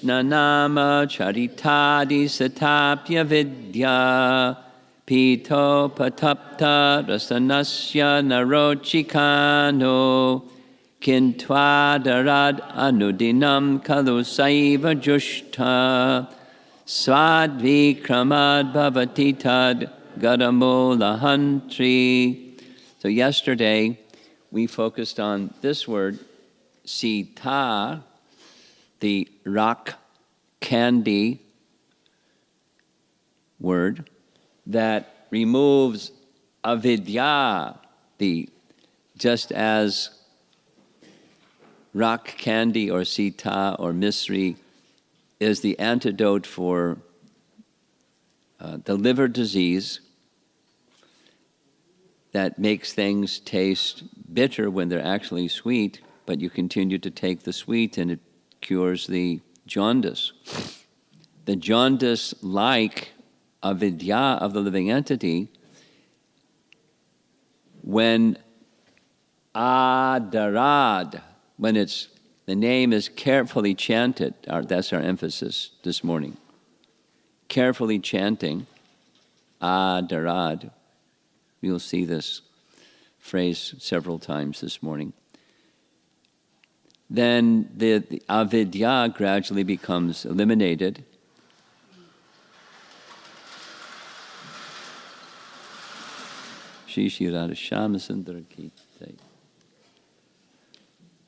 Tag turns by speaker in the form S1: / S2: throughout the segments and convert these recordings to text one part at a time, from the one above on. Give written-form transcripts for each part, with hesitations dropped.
S1: Nama charitadi satapya vidya pito patapta rasanasya narochikano kintvadarad anudinam kalu saiva jushta Swadvikramad bhavati tad gadamolahantri. So yesterday we focused on this word, sita, the rock candy word that removes avidya, just as rock candy or sita or misri is the antidote for the liver disease that makes things taste bitter when they're actually sweet, but you continue to take the sweet and it cures the jaundice. The jaundice-like avidya of the living entity, when adarad, when the name is carefully chanted, that's our emphasis this morning. Carefully chanting, adarad. You'll see this phrase several times this morning. Then the avidya gradually becomes eliminated.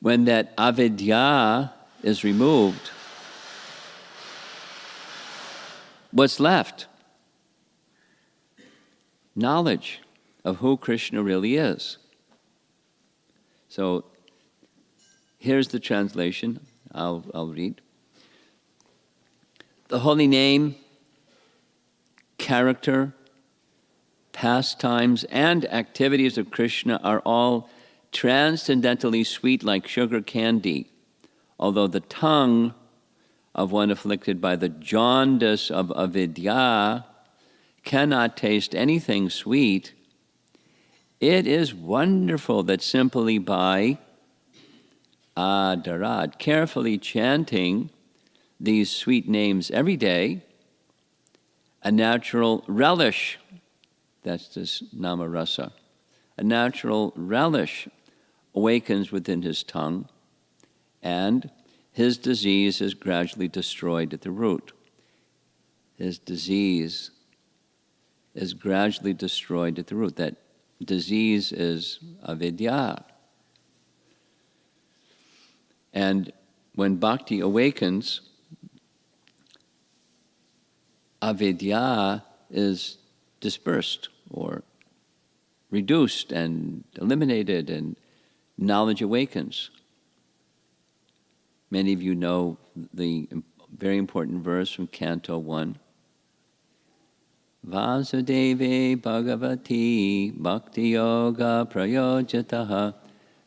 S1: When that avidya is removed, what's left? Knowledge of who Krishna really is. So here's the translation. I'll read. The holy name, character, pastimes, and activities of Krishna are all transcendently sweet like sugar candy, although the tongue of one afflicted by the jaundice of avidya cannot taste anything sweet. It is wonderful that simply by adarad, carefully chanting these sweet names every day, a natural relish, that's this nama rasa, a natural relish awakens within his tongue, and his disease is gradually destroyed at the root. His disease is gradually destroyed at the root. That disease is avidya. And when bhakti awakens, avidya is dispersed or reduced and eliminated, and knowledge awakens. Many of you know the very important verse from Canto 1. Vasudeve Bhagavati Bhakti Yoga Prayojataha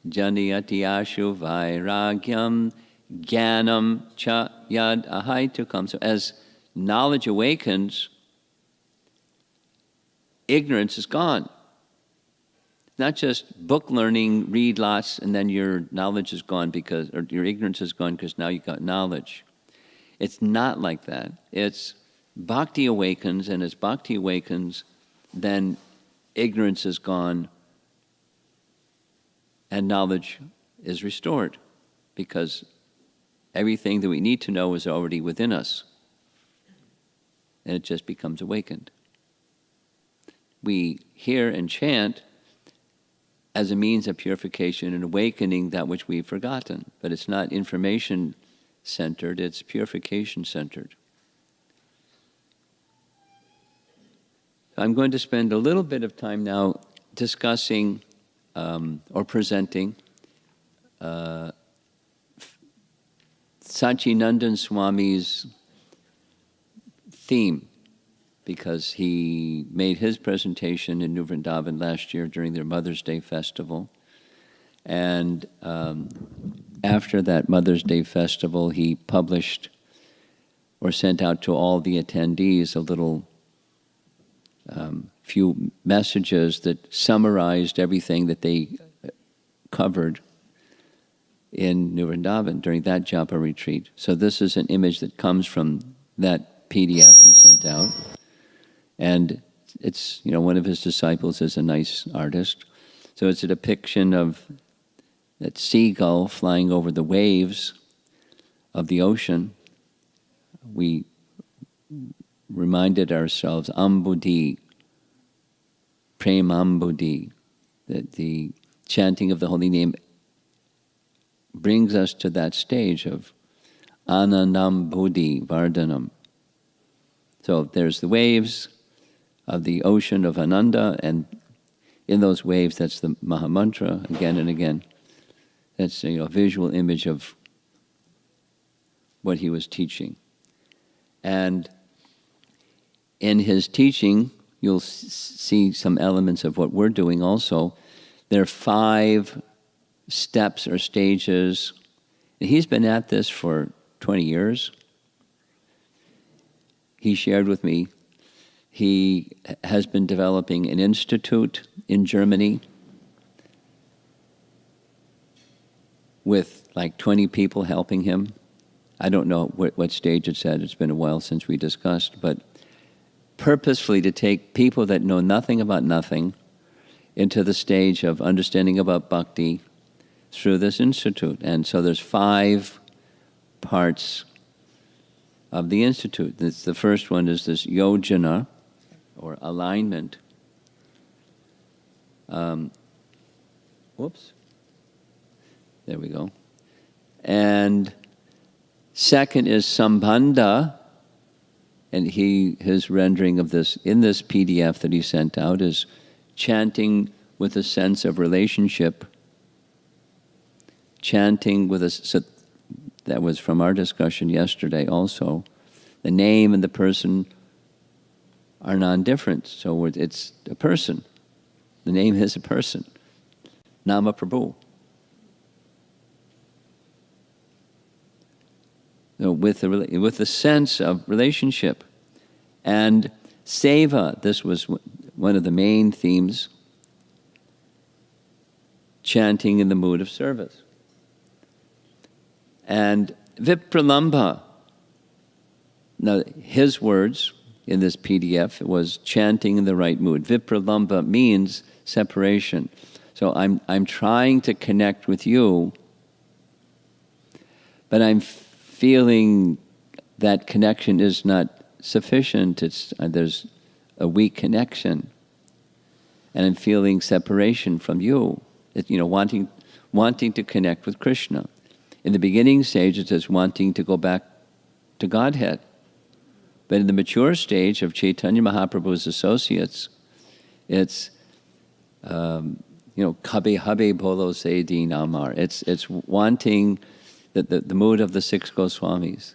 S1: Janiyati Ashu Vairagyam Jnanam Cha Yad Ahaitukam. So as knowledge awakens, ignorance is gone. Not just book learning, read lots, and then your knowledge is gone or your ignorance is gone because now you've got knowledge. It's not like that. It's bhakti awakens, and as bhakti awakens, then ignorance is gone and knowledge is restored, because everything that we need to know is already within us, and it just becomes awakened. We hear and chant as a means of purification and awakening that which we've forgotten. But it's not information-centered, it's purification-centered. I'm going to spend a little bit of time now discussing or presenting Sachinandan Swami's theme, because he made his presentation in New Vrindavan last year during their Mother's Day festival. And after that Mother's Day festival, he published or sent out to all the attendees a little few messages that summarized everything that they covered in New Vrindavan during that Japa retreat. So this is an image that comes from that PDF he sent out. And it's, one of his disciples is a nice artist. So it's a depiction of that seagull flying over the waves of the ocean. We reminded ourselves, Ambudhi, Prem Ambudhi, that the chanting of the holy name brings us to that stage of Anandam Buddhi Vardhanam. So there's the waves of the ocean of Ananda, and in those waves, that's the Mahamantra again and again. That's a visual image of what he was teaching. And in his teaching, you'll see some elements of what we're doing also. There are 5 steps or stages. And he's been at this for 20 years. He shared with me, he has been developing an institute in Germany with like 20 people helping him. I don't know what stage it's at. It's been a while since we discussed, but purposefully to take people that know nothing about nothing into the stage of understanding about bhakti through this institute. And so there's 5 parts of the institute. The first one is this yojana, or alignment. There we go. And second is sambandha, and his rendering of this in this PDF that he sent out is chanting with a sense of relationship. Chanting with so that was from our discussion yesterday also. The name and the person are non-different, so it's a person. The name is a person. Nama Prabhu. So with the sense of relationship. And seva, this was one of the main themes, chanting in the mood of service. And vipralambha, now his words in this PDF was chanting in the right mood. Vipralambha means separation. So I'm trying to connect with you, but I'm feeling that connection is not sufficient. There's a weak connection, and I'm feeling separation from you. Wanting to connect with Krishna. In the beginning stage, it says wanting to go back to Godhead. But in the mature stage of Chaitanya Mahaprabhu's associates, it's kabe habe bolo se din amar. It's wanting the mood of the 6 Goswamis.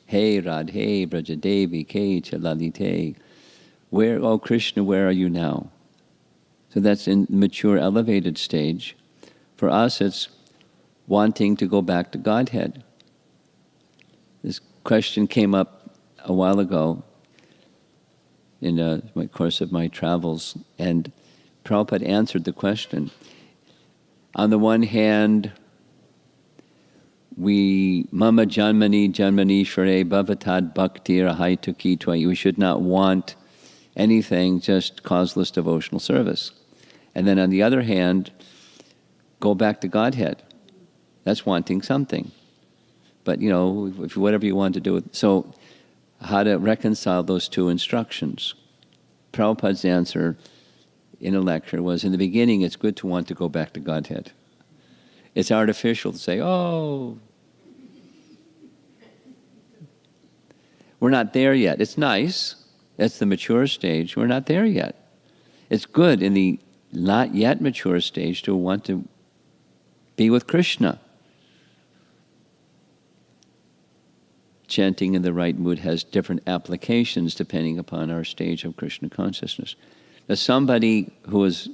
S1: Hey Radhe Brajadevi Ke Chalalite. Where, oh Krishna, where are you now? So that's in mature elevated stage. For us, it's wanting to go back to Godhead. This question came up a while ago in my course of my travels, and Prabhupada answered the question. On the one hand, mama janmani share bhavatad bhaktir ahaituki tvai. We should not want anything, just causeless devotional service. And then on the other hand, go back to Godhead. That's wanting something. But, whatever you want to do. So, how to reconcile those 2 instructions? Prabhupada's answer in a lecture was, in the beginning, it's good to want to go back to Godhead. It's artificial to say, oh, we're not there yet. It's nice. That's the mature stage. We're not there yet. It's good in the not yet mature stage to want to be with Krishna. Chanting in the right mood has different applications depending upon our stage of Krishna consciousness. Now, somebody who was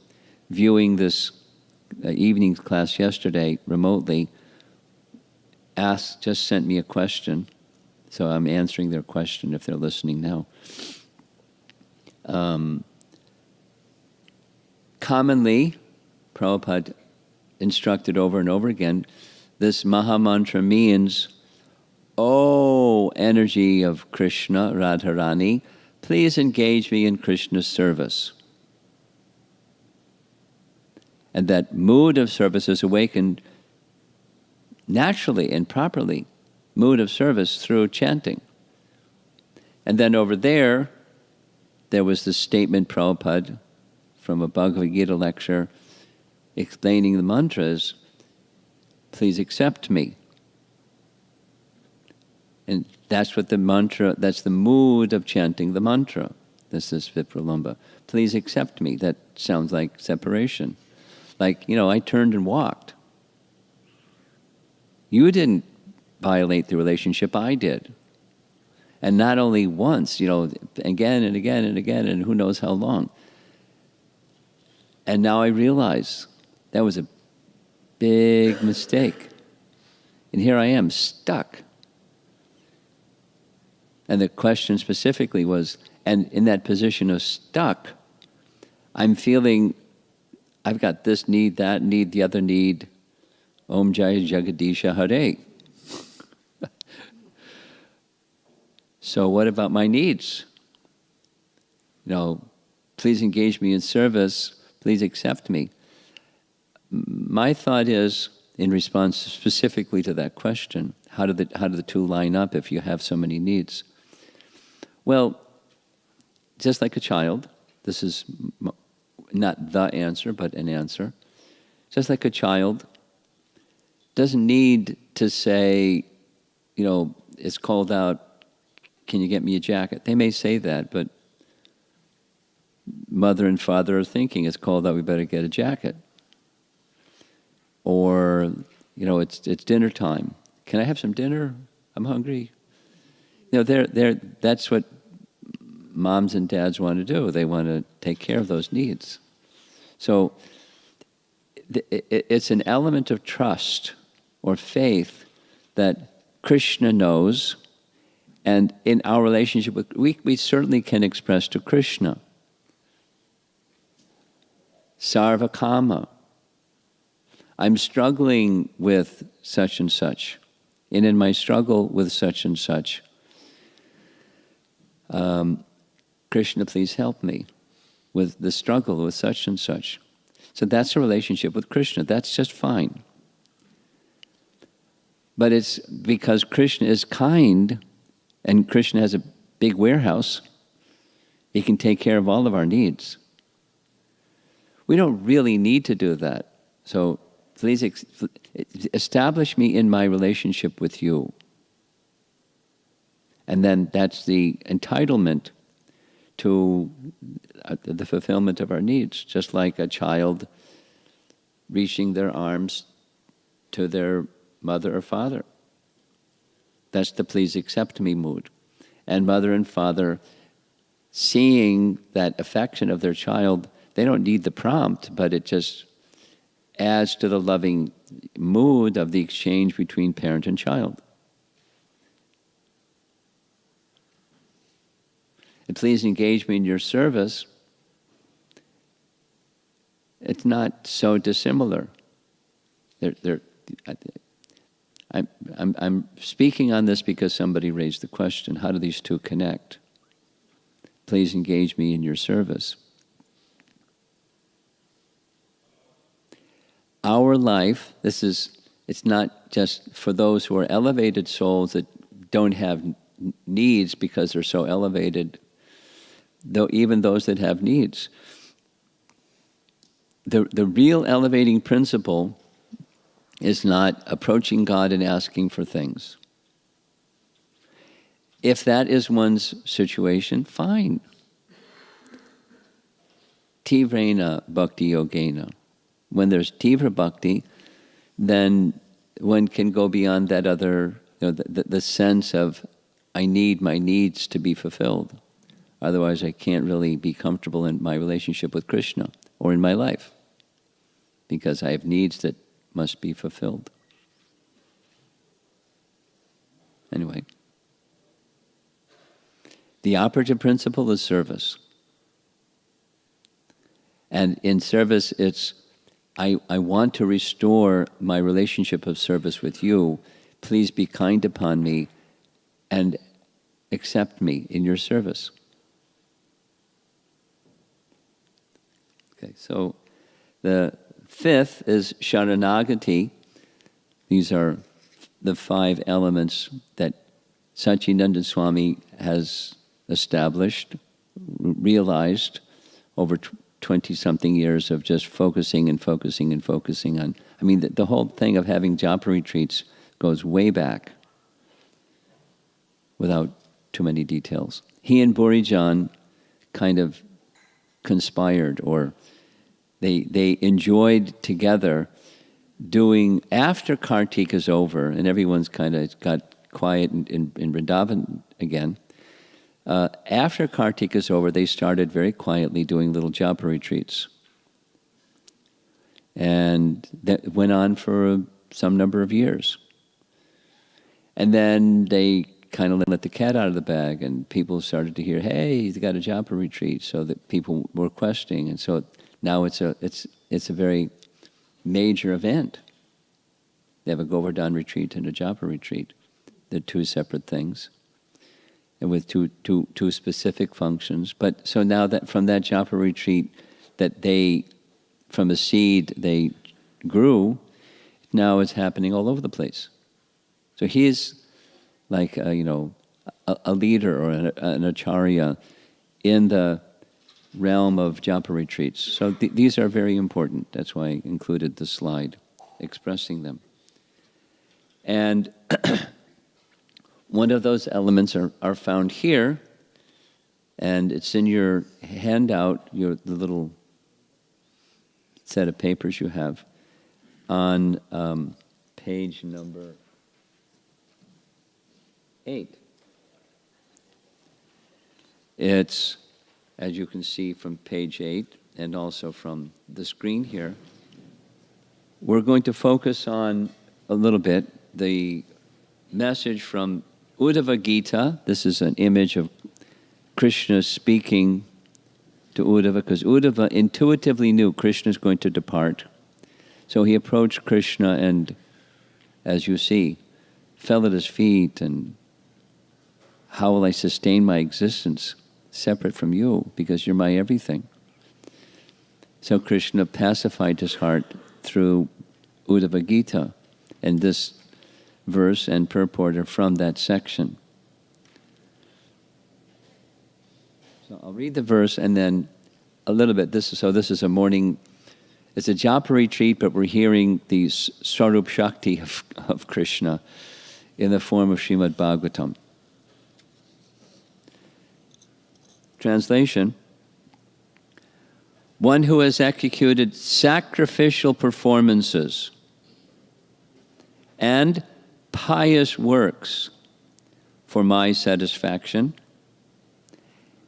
S1: viewing this evening class yesterday remotely just sent me a question, so I'm answering their question if they're listening now. Commonly, Prabhupada instructed over and over again, this Maha Mantra means, "Oh, energy of Krishna, Radharani, please engage me in Krishna's service." And that mood of service is awakened naturally and properly, mood of service through chanting. And then over there was the statement, Prabhupada, from a Bhagavad Gita lecture, explaining the mantras, "Please accept me." And that's what the mantra, that's the mood of chanting the mantra. This is Vipralamba. Please accept me. That sounds like separation. Like, I turned and walked. You didn't violate the relationship, I did. And not only once, again and again and again, and who knows how long. And now I realize that was a big mistake. And here I am, stuck. And the question specifically was, and in that position of stuck, I'm feeling I've got this need, that need, the other need. Om Jaya Jagadisha Hare. So what about my needs? Please engage me in service. Please accept me. My thought is, in response specifically to that question, how do the two line up if you have so many needs? Well, just like a child, this is not the answer, but an answer. Just like a child doesn't need to say, it's cold out, can you get me a jacket? They may say that, but mother and father are thinking, it's cold out, we better get a jacket. Or, it's dinner time. Can I have some dinner? I'm hungry. That's what moms and dads want to do. They want to take care of those needs. So it's an element of trust or faith that Krishna knows, and in our relationship with, we certainly can express to Krishna, Sarva Kama, I'm struggling with such and such, and in my struggle with such and such, Krishna, please help me with the struggle with such and such. So that's a relationship with Krishna. That's just fine. But it's because Krishna is kind, and Krishna has a big warehouse, he can take care of all of our needs. We don't really need to do that. So please establish me in my relationship with you. And then that's the entitlement to the fulfillment of our needs, just like a child reaching their arms to their mother or father. That's the please accept me mood. And mother and father, seeing that affection of their child, they don't need the prompt, but it just adds to the loving mood of the exchange between parent and child. And please engage me in your service. It's not so dissimilar. I'm speaking on this because somebody raised the question, how do these two connect? Please engage me in your service. Our life, it's not just for those who are elevated souls that don't have needs because they're so elevated, though even those that have needs. The real elevating principle is not approaching God and asking for things. If that is one's situation, fine. Tivrena bhakti yogena. When there's tivra bhakti, then one can go beyond that other, the sense of, I need my needs to be fulfilled. Otherwise, I can't really be comfortable in my relationship with Krishna or in my life, because I have needs that must be fulfilled. Anyway, the operative principle is service. And in service, it's I want to restore my relationship of service with you. Please be kind upon me and accept me in your service. Okay, so the fifth is Sharanagati. These are the 5 elements that Satchidananda Swami has established, realized over 20-something years of just focusing and focusing and focusing on. I mean, the whole thing of having japa retreats goes way back without too many details. He and Burijan kind of conspired, or they enjoyed together doing, after Kartik is over and everyone's kind of got quiet in Vrindavan again, after Kartik is over, they started very quietly doing little japa retreats. And that went on for some number of years. And then they kind of let the cat out of the bag, and people started to hear, hey, he's got a japa retreat, so that people were questioning. And so now it's a very major event. They have a Govardhan retreat and a japa retreat. They're 2 separate things, and with two specific functions. But so now that from that japa retreat, that they, from a seed they grew, now it's happening all over the place. So he is like a leader or an acharya in the realm of japa retreats. So these are very important. That's why I included the slide expressing them. And one of those elements are found here, and it's in your handout, the little set of papers you have, on page number 8. It's, as you can see from page 8 and also from the screen here, we're going to focus on a little bit the message from Uddhava Gita. This is an image of Krishna speaking to Uddhava, because Uddhava intuitively knew Krishna is going to depart. So he approached Krishna and, as you see, fell at his feet, and how will I sustain my existence separate from you, because you're my everything? So Krishna pacified his heart through Uddhava Gita, and this verse and purport are from that section. So I'll read the verse and then a little bit. This is a morning, it's a japa retreat, but we're hearing the Swarup Shakti of Krishna in the form of Srimad Bhagavatam. Translation: one who has executed sacrificial performances and pious works for my satisfaction,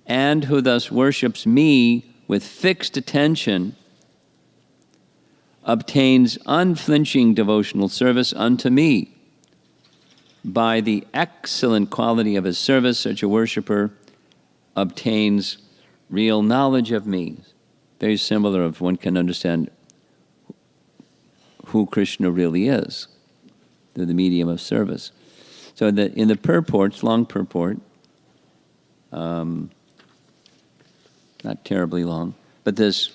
S1: and who thus worships me with fixed attention, obtains unflinching devotional service unto me. By the excellent quality of his service, such a worshipper obtains real knowledge of me. Very similar, if one can understand who Krishna really is through the medium of service. So in the purports, long purport, not terribly long, but this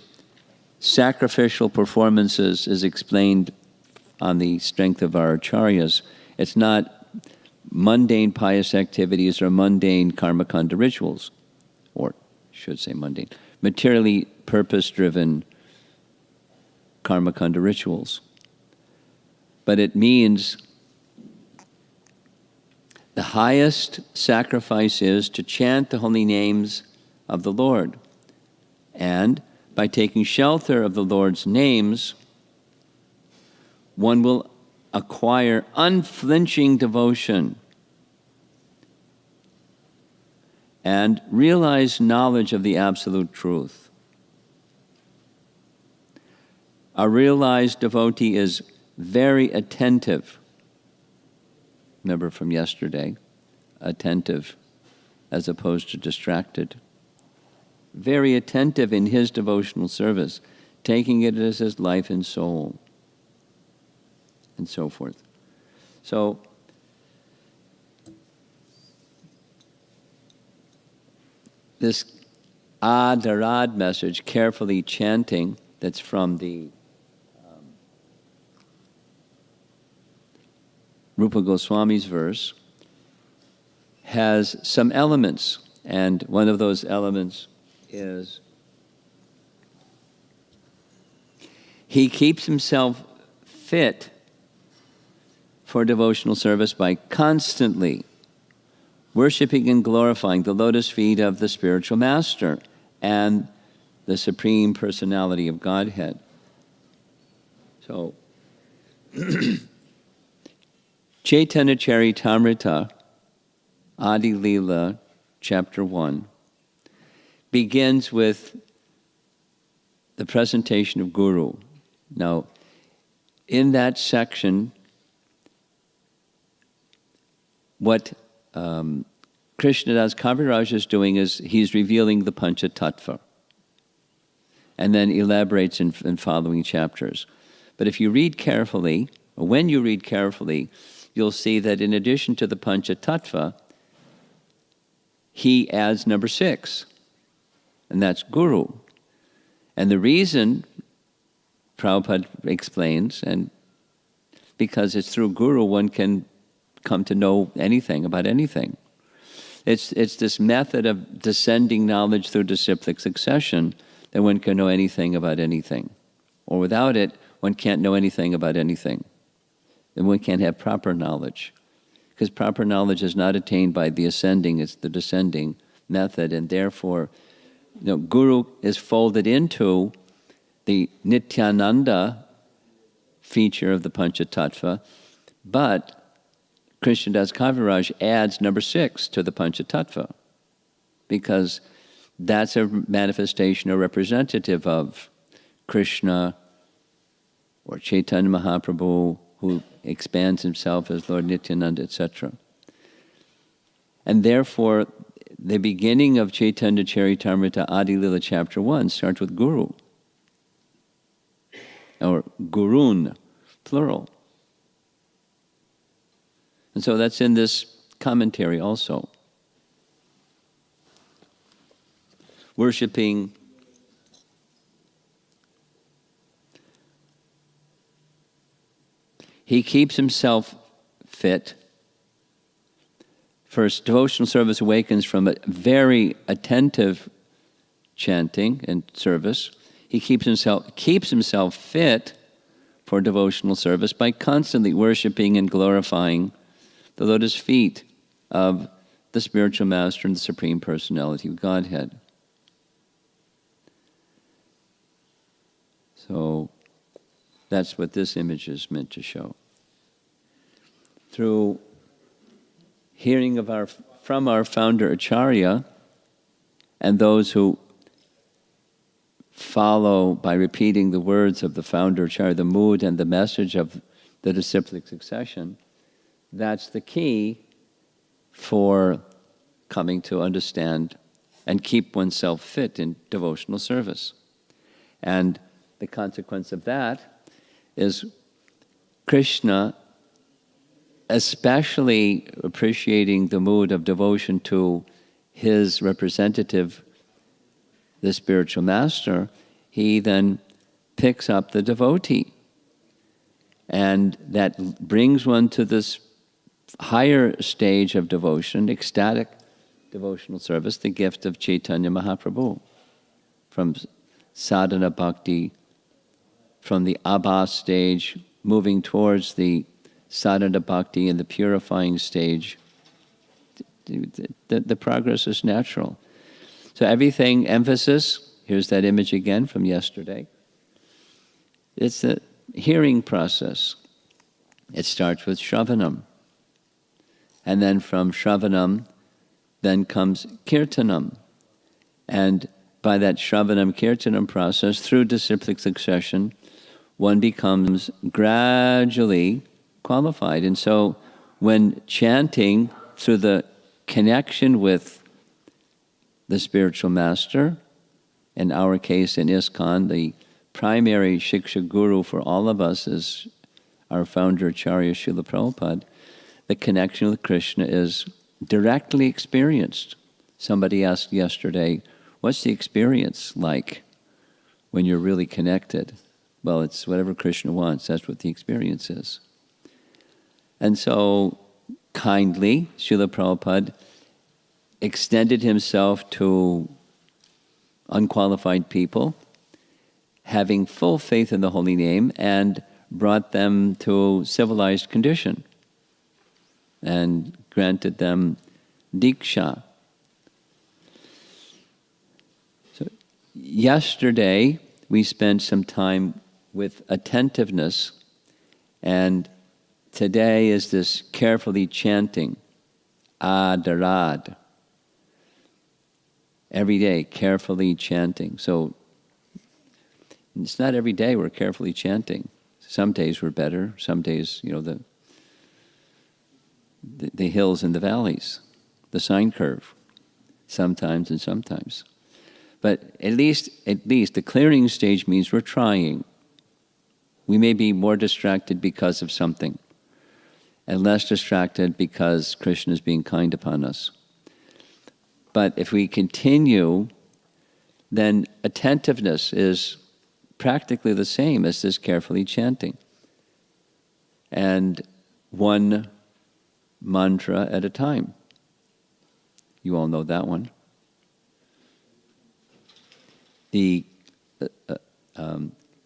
S1: sacrificial performances is explained on the strength of our acharyas. It's not mundane pious activities or mundane karmakanda rituals, or I should say mundane, materially purpose-driven karmakanda rituals. But it means the highest sacrifice is to chant the holy names of the Lord. And by taking shelter of the Lord's names, one will acquire unflinching devotion and realize knowledge of the absolute truth. A realized devotee is very attentive. Remember from yesterday, attentive as opposed to distracted. Very attentive in his devotional service taking it as his life and soul, and so forth. So, this Adarad message, carefully chanting, that's from the Rupa Goswami's verse, has some elements, and one of those elements is he keeps himself fit for devotional service by constantly worshiping and glorifying the lotus feet of the spiritual master and the Supreme Personality of Godhead. So, Chaitanya Charitamrita, Adi Leela, chapter 1, begins with the presentation of Guru. Now, in that section, what Krishnadas Kaviraj is doing is he's revealing the Pancha Tattva, and then elaborates in following chapters. But if you read carefully, or when you read carefully, you'll see that in addition to the Pancha Tattva, he adds number 6, and that's Guru. And the reason, Prabhupada explains, and because it's through Guru one can come to know anything about anything. It's this method of descending knowledge through disciplic succession that one can know anything about anything. Or without it, one can't know anything about anything. And one can't have proper knowledge. Because proper knowledge is not attained by the ascending, it's the descending method. And therefore, Guru is folded into the Nityananda feature of the Panchatattva, but Krishnadas Kaviraj adds number 6 to the Panchatattva, because that's a manifestation or representative of Krishna or Chaitanya Mahaprabhu, who expands himself as Lord Nityananda, etc. And therefore, the beginning of Chaitanya Charitamrita Adi Lila chapter 1 starts with Guru, or Gurun, plural. And so that's in this commentary also. Worshipping he keeps himself fit. First, devotional service awakens from a very attentive chanting and service. He keeps himself fit for devotional service by constantly worshiping and glorifying the lotus feet of the spiritual master and the Supreme Personality of Godhead. So that's what this image is meant to show. Through hearing from our founder Acharya and those who follow by repeating the words of the founder Acharya, the mood and the message of the disciplic succession, that's the key for coming to understand and keep oneself fit in devotional service. And the consequence of that is Krishna, especially appreciating the mood of devotion to his representative, the spiritual master, he then picks up the devotee. And that brings one to this higher stage of devotion, ecstatic devotional service, the gift of Chaitanya Mahaprabhu. From sadhana bhakti, from the abha stage, moving towards the sadhana bhakti and the purifying stage, the progress is natural. So everything, emphasis, here's that image again from yesterday. It's the hearing process. It starts with Shravanam. And then from Shravanam, then comes Kirtanam. And by that Shravanam Kirtanam process, through disciplic succession, one becomes gradually qualified. And so when chanting through the connection with the spiritual master, in our case in ISKCON, the primary Shiksha Guru for all of us is our founder, Acharya Srila Prabhupada. The connection with Krishna is directly experienced. Somebody asked yesterday, what's the experience like when you're really connected? Well, it's whatever Krishna wants. That's what the experience is. And so, kindly, Srila Prabhupada extended himself to unqualified people, having full faith in the holy name, and brought them to civilized condition and granted them diksha. So yesterday we spent some time with attentiveness, and today is this carefully chanting, adarad. Every day, carefully chanting. So it's not every day we're carefully chanting. Some days we're better. Some days, the hills and the valleys, the sine curve, sometimes and sometimes. But at least the clearing stage means we're trying. We may be more distracted because of something, and less distracted because Krishna is being kind upon us. But if we continue, then attentiveness is practically the same as this carefully chanting. And one mantra at a time. You all know that one. The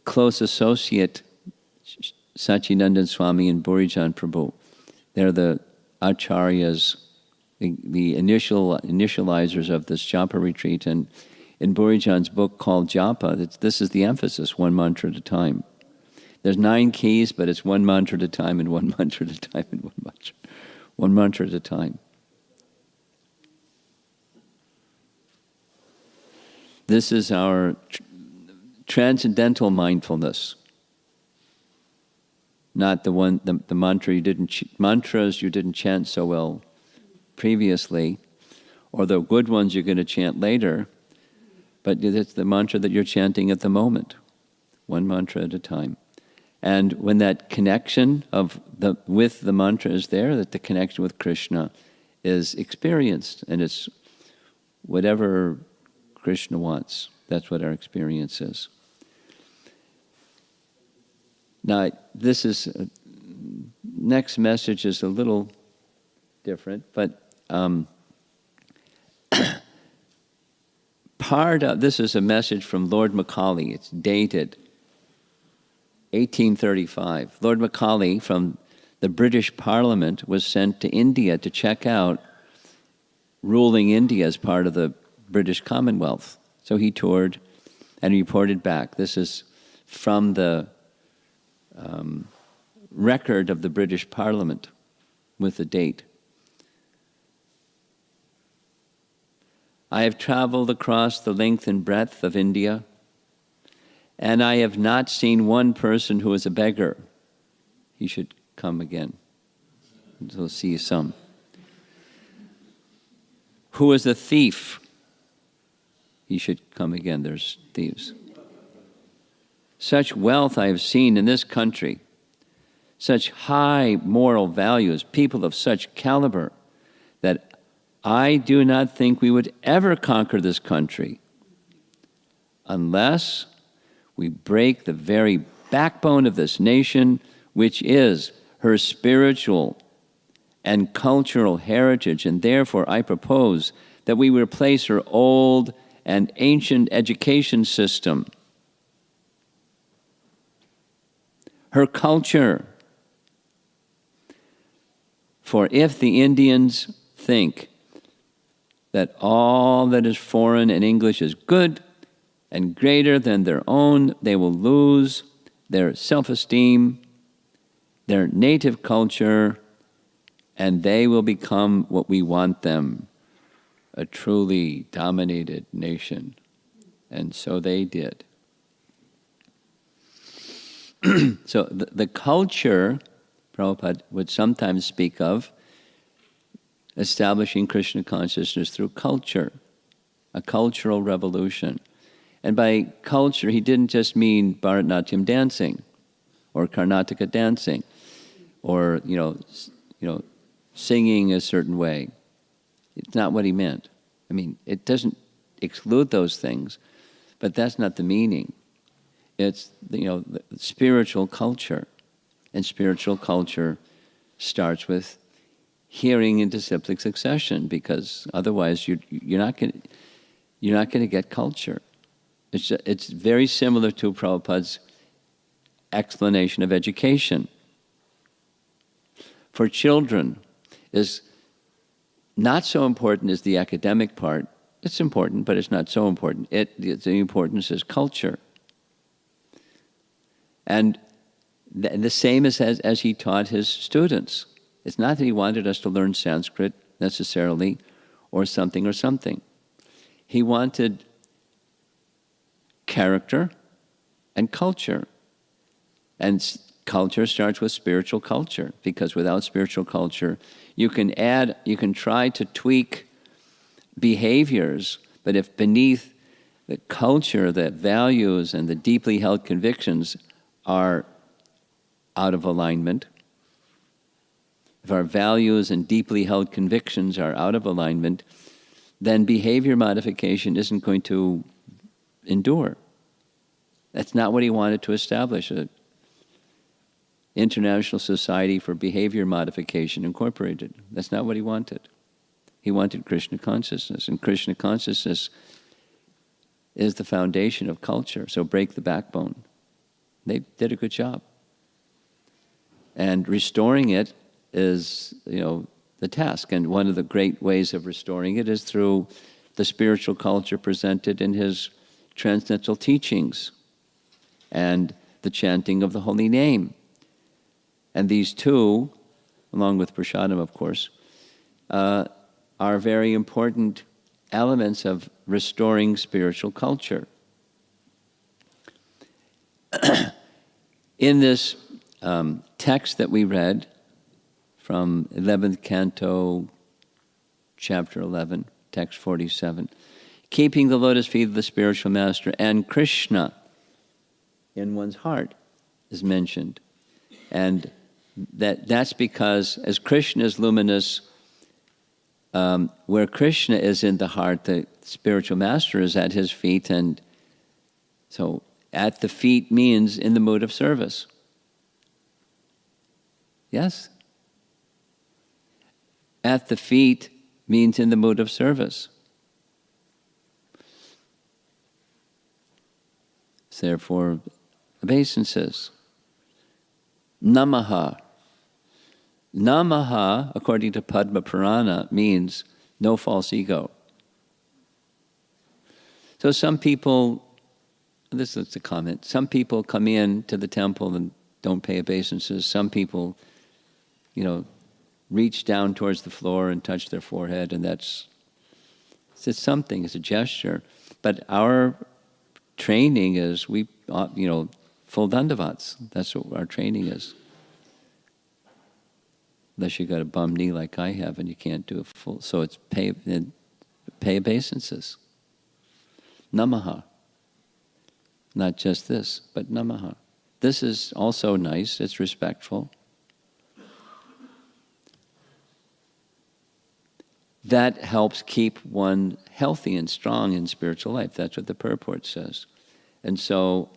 S1: close associate, Sachinandan Swami and Burijan Prabhu, they're the acharyas, the initializers of this Japa retreat. And in Burijan's book called Japa, this is the emphasis, one mantra at a time. There's 9 keys, but it's one mantra at a time and one mantra at a time and one mantra. One mantra at a time. This is our transcendental mindfulness. Not the mantra mantras you didn't chant so well previously, or the good ones you're going to chant later, but it's the mantra that you're chanting at the moment, one mantra at a time. And when that connection with the mantra is there, that the connection with Krishna is experienced, and it's whatever Krishna wants. That's what our experience is. Now, next message is a little different, but this is a message from Lord Macaulay. It's dated 1835. Lord Macaulay from the British Parliament was sent to India to check out ruling India as part of the British Commonwealth. So he toured and reported back. This is from the record of the British Parliament with the date. I have traveled across the length and breadth of India, and I have not seen one person who is a beggar. He should come again. We'll see some. Who is a thief? He should come again. There's thieves. Such wealth I have seen in this country, such high moral values, people of such caliber, that I do not think we would ever conquer this country unless we break the very backbone of this nation, which is her spiritual and cultural heritage, and therefore I propose that we replace her old and ancient education system, her culture. For if the Indians think that all that is foreign and English is good and greater than their own, they will lose their self-esteem, their native culture, and they will become what we want them, a truly dominated nation. And so they did. So the culture, Prabhupada would sometimes speak of establishing Krishna consciousness through culture, a cultural revolution. And by culture, he didn't just mean Bharatanatyam dancing or Karnataka dancing or, singing a certain way. It's not what he meant. I mean, it doesn't exclude those things, but that's not the meaning. It's, the spiritual culture. And spiritual culture starts with hearing in disciplic succession, because otherwise you're not going to get culture. It's very similar to Prabhupada's explanation of education. For children, is not so important as the academic part. It's important, but it's not so important. The importance is culture. And the same as he taught his students. It's not that he wanted us to learn Sanskrit necessarily, or something. He wanted character and culture. And culture starts with spiritual culture, because without spiritual culture, you can try to tweak behaviors, but if beneath the culture, the values, and the deeply held convictions are out of alignment, if our values and deeply held convictions are out of alignment, then behavior modification isn't going to endure. That's not what he wanted to establish, an International Society for Behavior Modification Incorporated. That's not what he wanted. He wanted Krishna consciousness, and Krishna consciousness is the foundation of culture, so break the backbone. They did a good job. And restoring it is, the task. And one of the great ways of restoring it is through the spiritual culture presented in his transcendental teachings and the chanting of the holy name. And these two, along with prasadam, of course, are very important elements of restoring spiritual culture. In this text that we read from 11th Canto, Chapter 11, Text 47, keeping the lotus feet of the spiritual master and Krishna in one's heart is mentioned. And that's because as Krishna is luminous, where Krishna is in the heart, the spiritual master is at his feet. And so at the feet means in the mood of service. Yes? At the feet means in the mood of service. Therefore, obeisances. Namaha. Namaha, according to Padma Purana, means no false ego. So some people, this is a comment, some people come in to the temple and don't pay obeisances. Some people, reach down towards the floor and touch their forehead, and it's something, it's a gesture. But our training is, full dandavats. That's what our training is. Unless you got a bum knee like I have and you can't do a full, so it's pay obeisances. Namaha. Not just this, but namaha. This is also nice, it's respectful. That helps keep one healthy and strong in spiritual life. That's what the purport says. And so,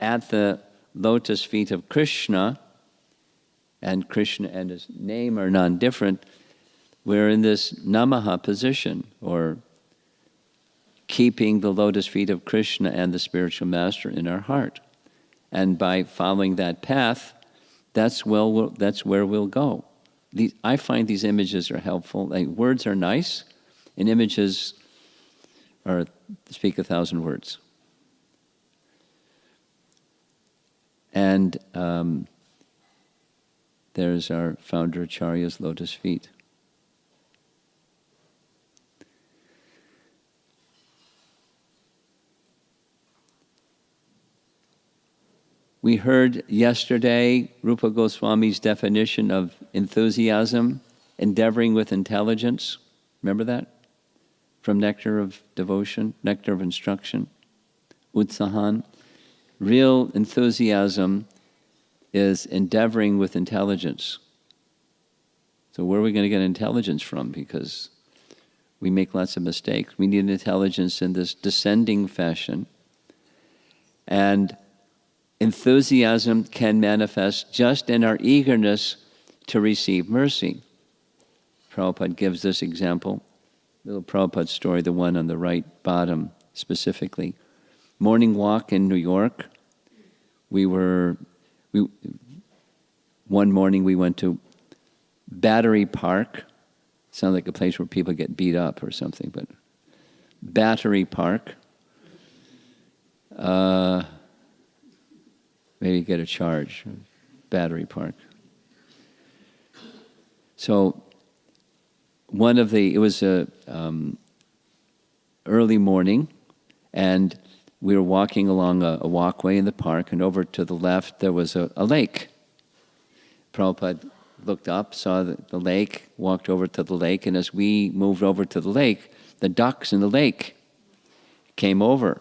S1: at the lotus feet of Krishna, and Krishna and his name are non-different, we're in this namaha position, or keeping the lotus feet of Krishna and the spiritual master in our heart. And by following that path, that's where we'll go. I find these images are helpful. Words are nice, and images speak 1,000 words. And there's our founder Acharya's lotus feet. We heard yesterday Rupa Goswami's definition of enthusiasm, endeavoring with intelligence. Remember that? From Nectar of Devotion, Nectar of Instruction. utsahan. Real enthusiasm is endeavoring with intelligence. So where are we going to get intelligence from? Because we make lots of mistakes. We need intelligence in this descending fashion. And enthusiasm can manifest just in our eagerness to receive mercy. Prabhupada gives this example, little Prabhupada story, the one on the right bottom specifically. Morning walk in New York. One morning we went to Battery Park. Sounds like a place where people get beat up or something, but Battery Park. Maybe get a charge. Battery Park. So it was a early morning, and we were walking along a walkway in the park, and over to the left there was a lake. Prabhupada looked up, saw the lake, walked over to the lake, and as we moved over to the lake, the ducks in the lake came over.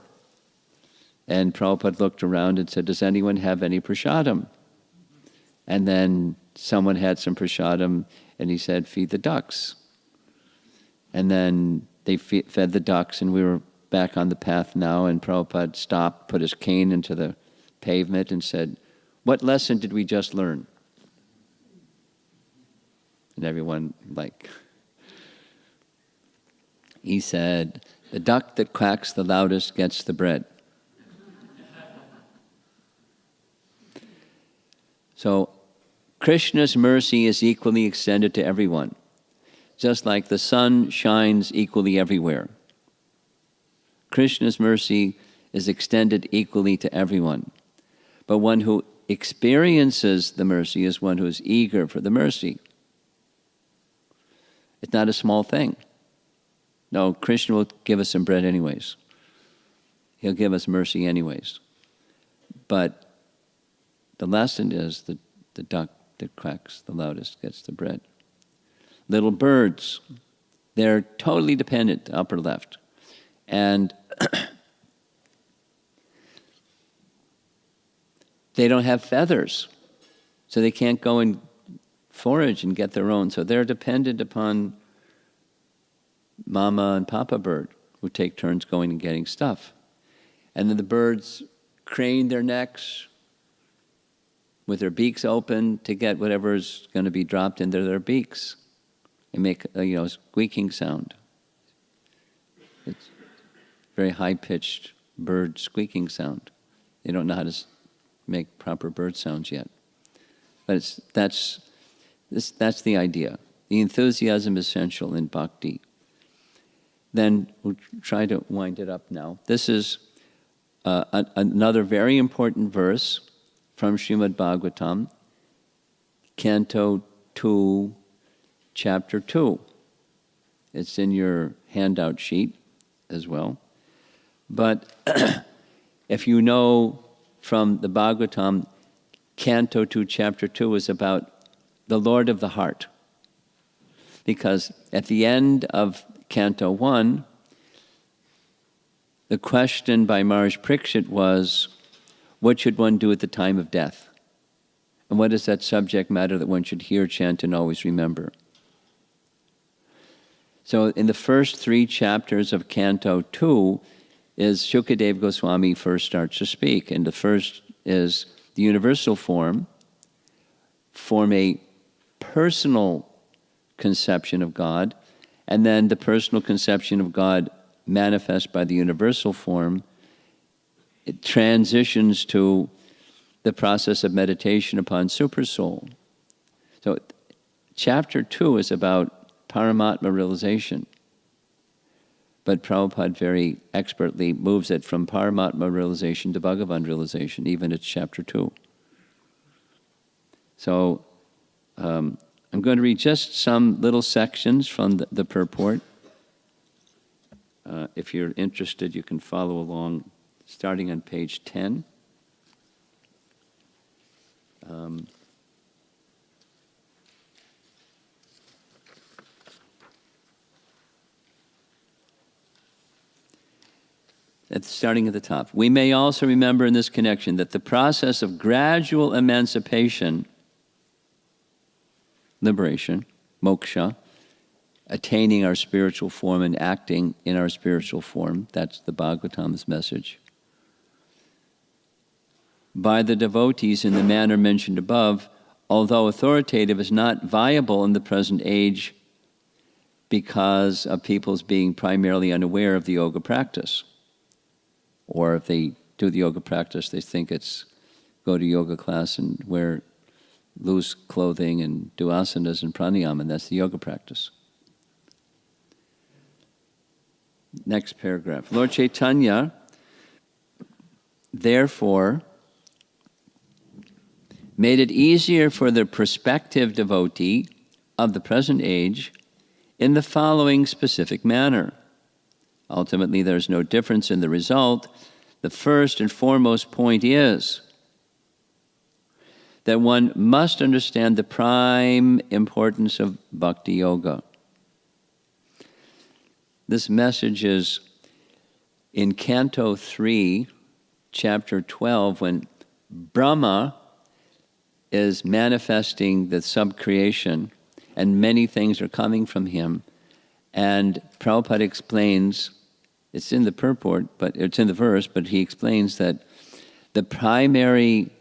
S1: And Prabhupada looked around and said, "Does anyone have any prasadam?" And then someone had some prasadam, and he said, "Feed the ducks." And then they fed the ducks, and we were back on the path now, and Prabhupada stopped, put his cane into the pavement, and said, "What lesson did we just learn?" And everyone, he said, "The duck that quacks the loudest gets the bread." So, Krishna's mercy is equally extended to everyone, just like the sun shines equally everywhere. Krishna's mercy is extended equally to everyone. But one who experiences the mercy is one who is eager for the mercy. It's not a small thing. No, Krishna will give us some bread anyways. He'll give us mercy anyways. But the lesson is the duck that quacks the loudest gets the bread. Little birds, they're totally dependent, upper left. And they don't have feathers, so they can't go and forage and get their own. So they're dependent upon Mama and Papa bird, who take turns going and getting stuff. And then the birds crane their necks with their beaks open to get whatever's going to be dropped into their beaks and make a squeaking sound. It's very high-pitched bird squeaking sound. They don't know how to make proper bird sounds yet. But that's the idea. The enthusiasm is essential in bhakti. Then we'll try to wind it up now. This is another very important verse from Srimad Bhagavatam, Canto 2, Chapter 2. It's in your handout sheet as well. But if you know from the Bhagavatam, Canto 2, Chapter 2 is about the Lord of the heart. Because at the end of Canto 1, the question by Maharaj Parikshit was, what should one do at the time of death? And what is that subject matter that one should hear, chant, and always remember? So in the first 3 chapters of Canto 2 is Shukadeva Goswami first starts to speak. And the first is the universal form a personal conception of God, and then the personal conception of God manifest by the universal form. It transitions to the process of meditation upon Supersoul. So chapter 2 is about Paramatma realization. But Prabhupada very expertly moves it from Paramatma realization to Bhagavan realization, even at chapter 2. So I'm going to read just some little sections from the purport. If you're interested, you can follow along starting on page 10. starting at the top. We may also remember in this connection that the process of gradual emancipation, liberation, moksha, attaining our spiritual form and acting in our spiritual form, that's the Bhagavatam's message, by the devotees in the manner mentioned above, although authoritative, is not viable in the present age because of people's being primarily unaware of the yoga practice. Or if they do the yoga practice, they think it's go to yoga class and wear loose clothing and do asanas and pranayama, and that's the yoga practice. Next paragraph. Lord Chaitanya, therefore, made it easier for the prospective devotee of the present age in the following specific manner. Ultimately, there's no difference in the result. The first and foremost point is that one must understand the prime importance of bhakti yoga. This message is in Canto 3, Chapter 12, when Brahma is manifesting the subcreation and many things are coming from him. And Prabhupada explains, it's in the purport, but it's in the verse, but he explains that the primary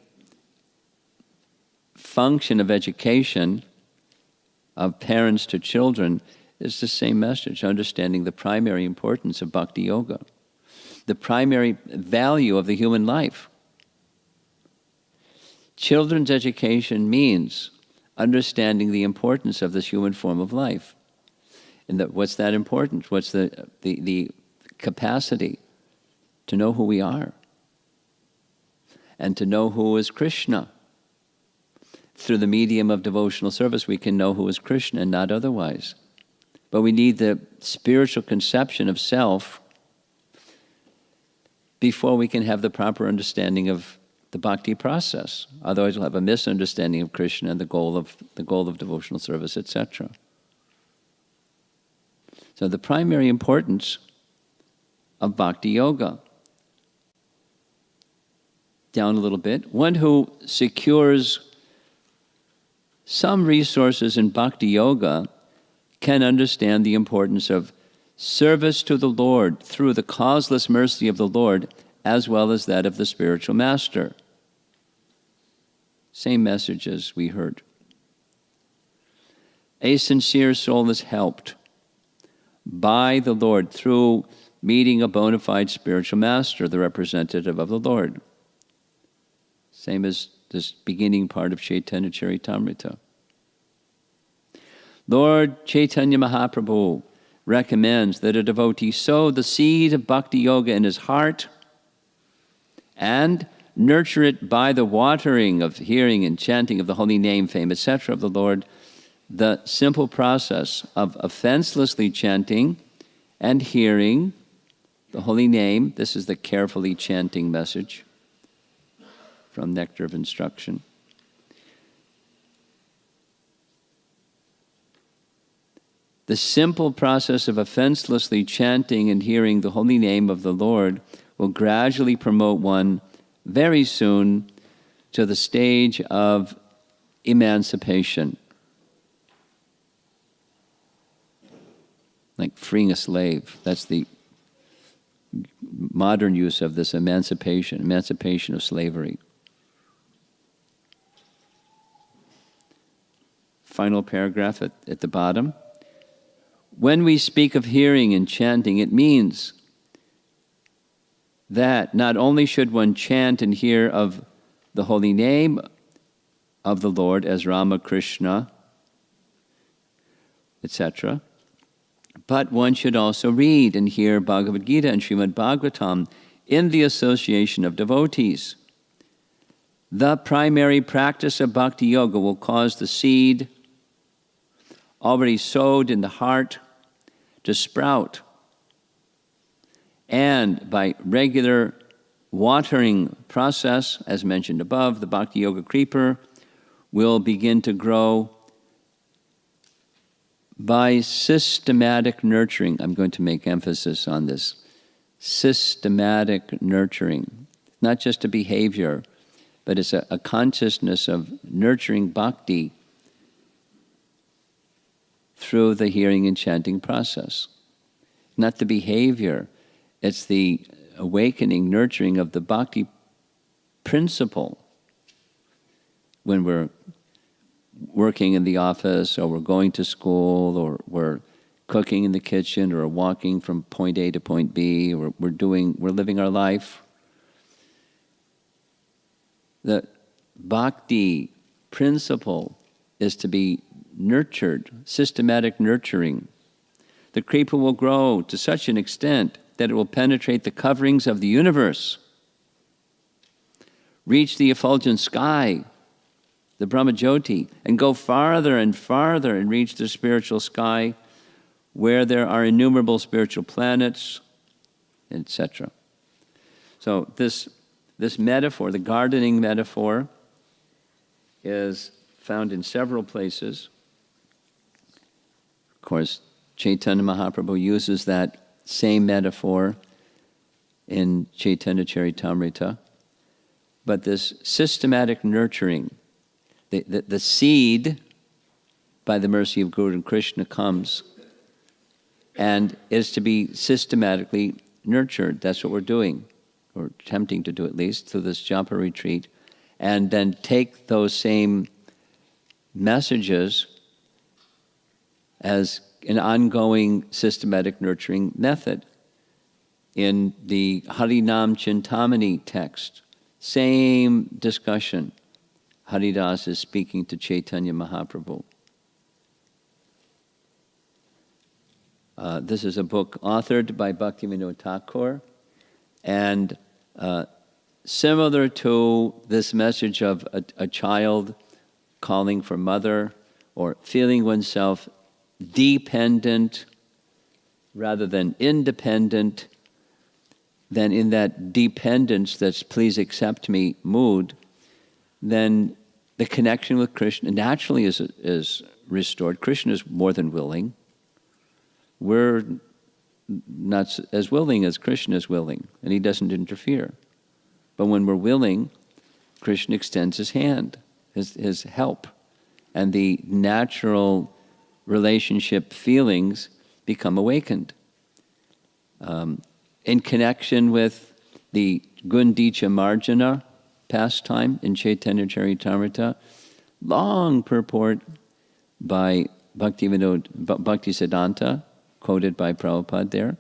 S1: function of education of parents to children is the same message, understanding the primary importance of bhakti yoga, the primary value of the human life. Children's education means understanding the importance of this human form of life. And what's that importance? What's the capacity to know who we are and to know who is Krishna. Through the medium of devotional service, we can know who is Krishna and not otherwise. But we need the spiritual conception of self before we can have the proper understanding of the bhakti process. Otherwise, we'll have a misunderstanding of Krishna and the goal of devotional service, etc. So the primary importance of bhakti yoga. Down a little bit. One who secures some resources in bhakti yoga can understand the importance of service to the Lord through the causeless mercy of the Lord, as well as that of the spiritual master. Same message as we heard. A sincere soul is helped by the Lord through meeting a bona fide spiritual master, the representative of the Lord. Same as this beginning part of Chaitanya Charitamrita. Lord Chaitanya Mahaprabhu recommends that a devotee sow the seed of bhakti yoga in his heart and nurture it by the watering of hearing and chanting of the holy name, fame, etc. of the Lord. The simple process of offenselessly chanting and hearing the holy name, this is the carefully chanting message from Nectar of Instruction. The simple process of offenselessly chanting and hearing the holy name of the Lord will gradually promote one very soon to the stage of emancipation. Like freeing a slave. That's the modern use of this emancipation of slavery. Final paragraph at the bottom. When we speak of hearing and chanting, it means that not only should one chant and hear of the holy name of the Lord as Rama, Krishna, etc., but one should also read and hear Bhagavad Gita and Srimad Bhagavatam in the association of devotees. The primary practice of bhakti yoga will cause the seed already sowed in the heart to sprout. And by regular watering process, as mentioned above, the bhakti yoga creeper will begin to grow by systematic nurturing. I'm going to make emphasis on this systematic nurturing, not just a behavior, but it's a consciousness of nurturing bhakti through the hearing and chanting process. Not the behavior, it's the awakening, nurturing of the bhakti principle when we're working in the office, or we're going to school, or we're cooking in the kitchen, or walking from point A to point B, or we're living our life. The bhakti principle is to be nurtured, systematic nurturing. The kripa will grow to such an extent that it will penetrate the coverings of the universe, reach the effulgent sky, the Brahmajyoti, and go farther and farther and reach the spiritual sky where there are innumerable spiritual planets, etc. So this metaphor, the gardening metaphor, is found in several places. Of course, Chaitanya Mahaprabhu uses that same metaphor in Chaitanya Charitamrita. But this systematic nurturing, the seed, by the mercy of Guru and Krishna, comes and is to be systematically nurtured. That's what we're doing, or attempting to do at least, through this Japa retreat, and then take those same messages as an ongoing systematic nurturing method. In the Harinam Chintamani text, same discussion. Haridas is speaking to Chaitanya Mahaprabhu. This is a book authored by Bhaktivinoda Thakur, and similar to this message of a child calling for mother, or feeling oneself dependent rather than independent, then in that dependence, that's please accept me mood, then the connection with Krishna naturally is restored. Krishna is more than willing. We're not as willing as Krishna is willing, and he doesn't interfere. But when we're willing, Krishna extends his hand, his help, and the natural relationship feelings become awakened. In connection with the Gundicha Marjana pastime in Chaitanya Charitamrita, long purport by Bhaktisiddhanta, quoted by Prabhupada there,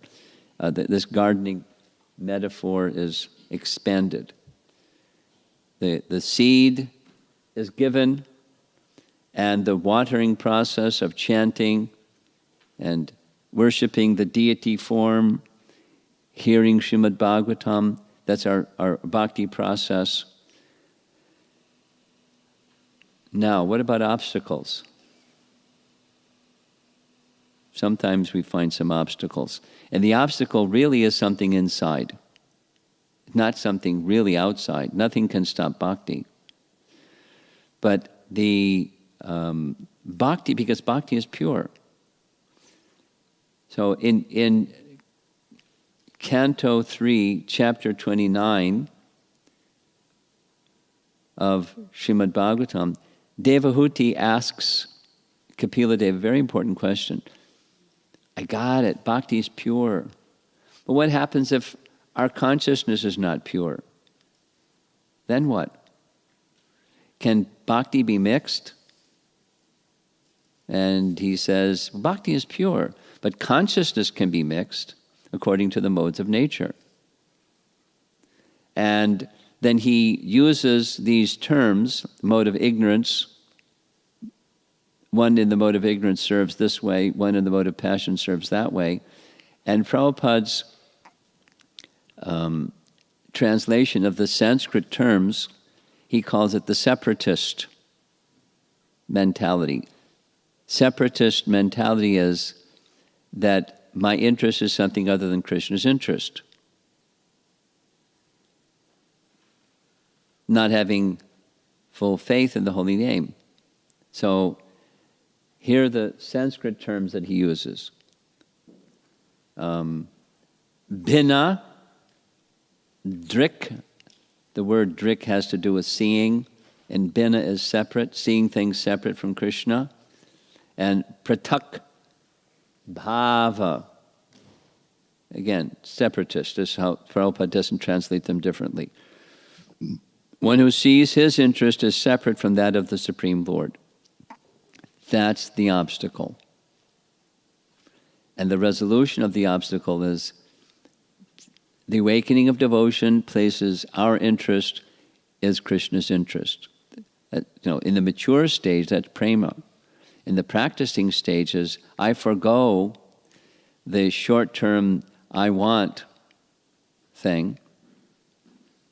S1: this gardening metaphor is expanded. The seed is given, and the watering process of chanting and worshipping the deity form, hearing Srimad Bhagavatam, that's our bhakti process. Now, what about obstacles? Sometimes we find some obstacles. And the obstacle really is something inside, not something really outside. Nothing can stop bhakti. But the bhakti, because bhakti is pure. So in Canto 3, Chapter 29 of Srimad Bhagavatam, Devahuti asks Kapila Deva a very important question. I got it, bhakti is pure. But what happens if our consciousness is not pure? Then what? Can bhakti be mixed? And he says, bhakti is pure, but consciousness can be mixed according to the modes of nature. And then he uses these terms, mode of ignorance. One in the mode of ignorance serves this way, one in the mode of passion serves that way. And Prabhupada's translation of the Sanskrit terms, he calls it the separatist mentality. Separatist mentality is that my interest is something other than Krishna's interest. Not having full faith in the holy name. So here are the Sanskrit terms that he uses. Bhina Drik, the word drik has to do with seeing, and bina is separate, seeing things separate from Krishna. And pratak bhava, again, separatist. This is how Prabhupada doesn't translate them differently. One who sees his interest as separate from that of the Supreme Lord. That's the obstacle. And the resolution of the obstacle is the awakening of devotion places our interest as Krishna's interest. In the mature stage, that's prema. In the practicing stages, I forgo the short-term I want thing,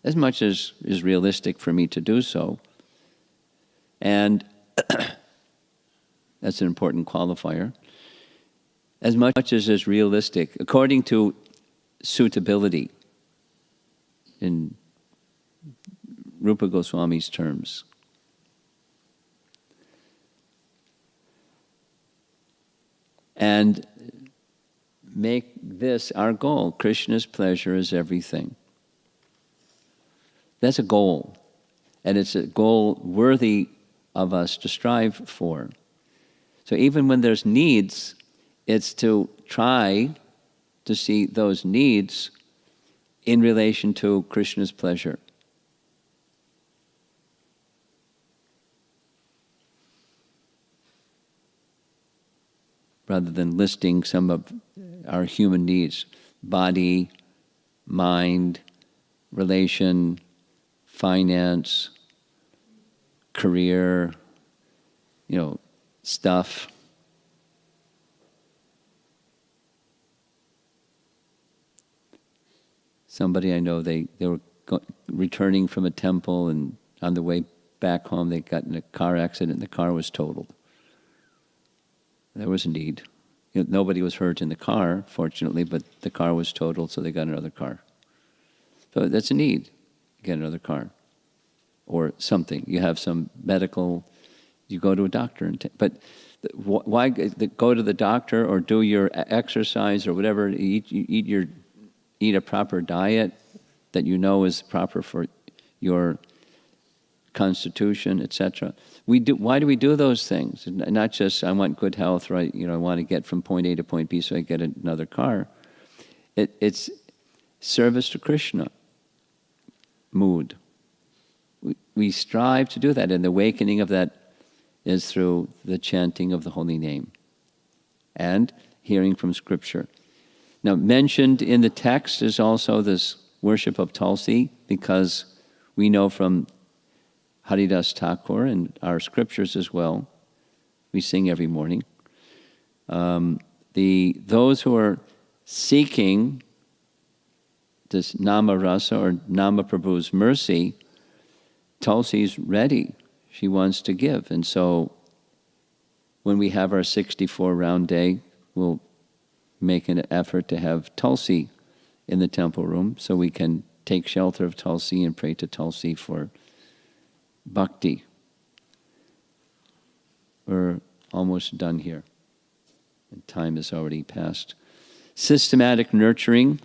S1: as much as is realistic for me to do so. And that's an important qualifier. As much as is realistic, according to suitability, in Rupa Goswami's terms. And make this our goal. Krishna's pleasure is everything. That's a goal. And it's a goal worthy of us to strive for. So even when there's needs, it's to try to see those needs in relation to Krishna's pleasure. Rather than listing some of our human needs, body, mind, relation, finance, career, stuff. Somebody I know, they were returning from a temple, and on the way back home they got in a car accident and the car was totaled. There was a need. Nobody was hurt in the car, fortunately, but the car was totaled, so they got another car. So that's a need. Get another car. Or something. You have some medical, you go to a doctor. But why go to the doctor or do your exercise or whatever, eat a proper diet that you know is proper for your constitution, etc. Why do we do those things? Not just I want good health, right? I want to get from point A to point B, so I get another car. It's service to Krishna mood. We strive to do that, and the awakening of that is through the chanting of the holy name and hearing from Scripture. Now, mentioned in the text is also this worship of Tulsi, because we know from Haridas Thakur and our scriptures as well, we sing every morning, those who are seeking this Nama Rasa or Nama Prabhu's mercy, Tulsi's ready. She wants to give. And so when we have our 64 round day, we'll make an effort to have Tulsi in the temple room so we can take shelter of Tulsi and pray to Tulsi for bhakti. We're almost done here. And time is already passed. Systematic nurturing.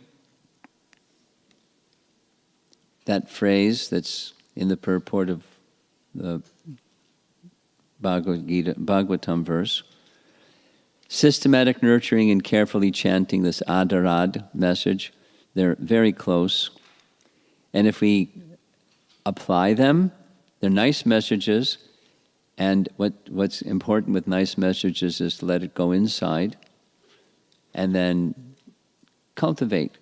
S1: That phrase that's in the purport of the Bhagavatam verse. Systematic nurturing and carefully chanting this adarad message. They're very close. And if we apply them, they're nice messages. And what's important with nice messages is to let it go inside and then cultivate.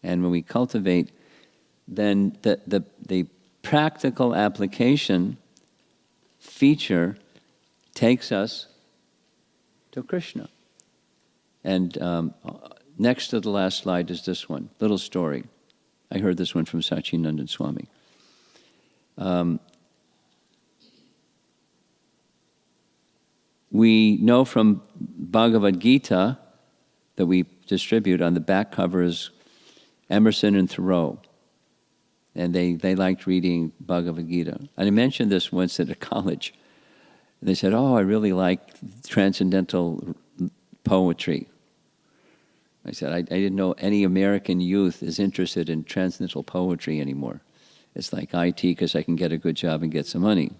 S1: And when we cultivate, then the practical application feature takes us to Krishna. And next to the last slide is this one, little story. I heard this one from Sachinandan Swami. We know from Bhagavad Gita that we distribute, on the back cover is Emerson and Thoreau. And they liked reading Bhagavad Gita. And I mentioned this once at a college. And they said, I really like transcendental poetry. I said, I didn't know any American youth is interested in transcendental poetry anymore. It's like IT because I can get a good job and get some money.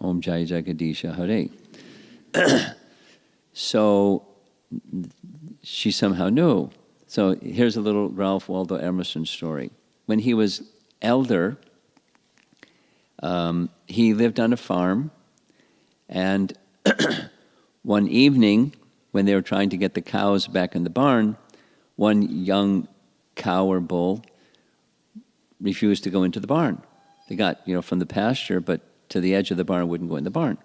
S1: Om Jai Jagadisha Hare. So she somehow knew. So here's a little Ralph Waldo Emerson story. When he was elder, he lived on a farm, and one evening, when they were trying to get the cows back in the barn, one young cow or bull refused to go into the barn. They got, from the pasture, but to the edge of the barn, wouldn't go in the barn.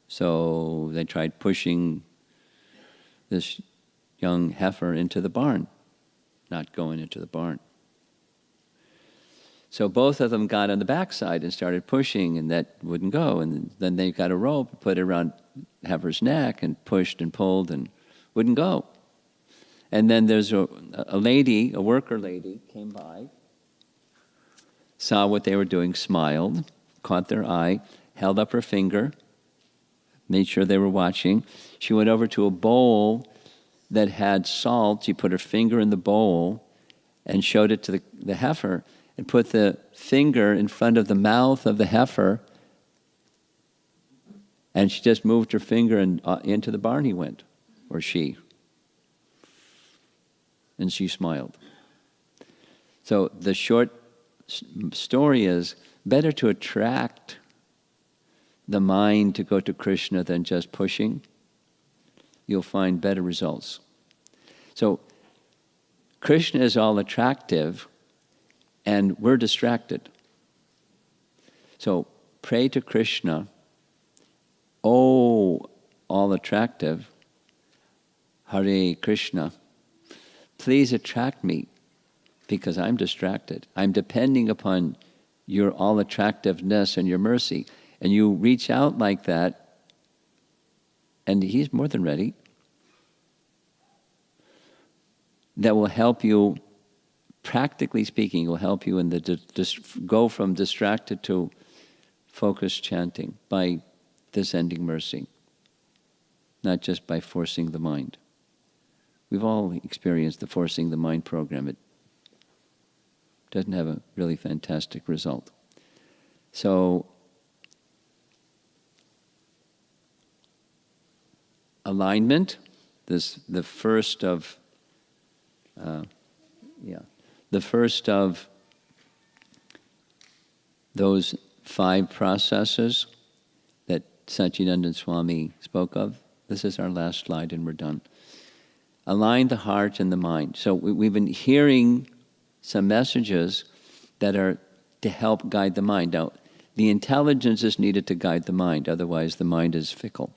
S1: So they tried pushing this young heifer into the barn, not going into the barn. So both of them got on the backside and started pushing, and that wouldn't go. And then they got a rope, put it around heifer's neck, and pushed and pulled, and wouldn't go. And then there's a lady, a worker lady, came by, saw what they were doing, smiled, caught their eye, held up her finger, made sure they were watching. She went over to a bowl that had salt. She put her finger in the bowl and showed it to the heifer, and put the finger in front of the mouth of the heifer, and she just moved her finger, and into the barn he went, or she. And she smiled. So the short story is, better to attract the mind to go to Krishna than just pushing. You'll find better results. So Krishna is all attractive, and we're distracted. So pray to Krishna, oh, all attractive, Hare Krishna, please attract me, because I'm distracted. I'm depending upon your all attractiveness and your mercy. And you reach out like that, and he's more than ready. That will help you, practically speaking, will help you in the go from distracted to focused chanting by descending mercy, not just by forcing the mind. We've all experienced the forcing the mind program. It doesn't have a really fantastic result. So, alignment, the first of those 5 processes that Satchidananda Swami spoke of. This is our last slide and we're done. Align the heart and the mind. So we've been hearing some messages that are to help guide the mind. Now, the intelligence is needed to guide the mind, otherwise the mind is fickle.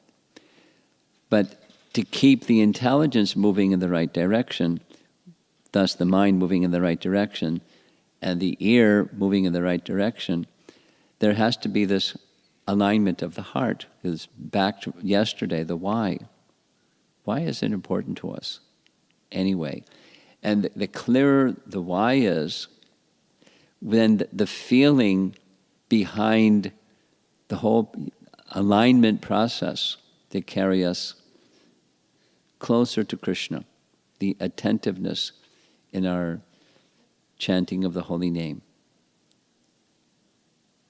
S1: But to keep the intelligence moving in the right direction, thus the mind moving in the right direction, and the ear moving in the right direction, there has to be this alignment of the heart. Because back to yesterday, the why. Why is it important to us anyway? And the clearer the why is, then the feeling behind the whole alignment process to carry us closer to Krishna, the attentiveness in our chanting of the holy name.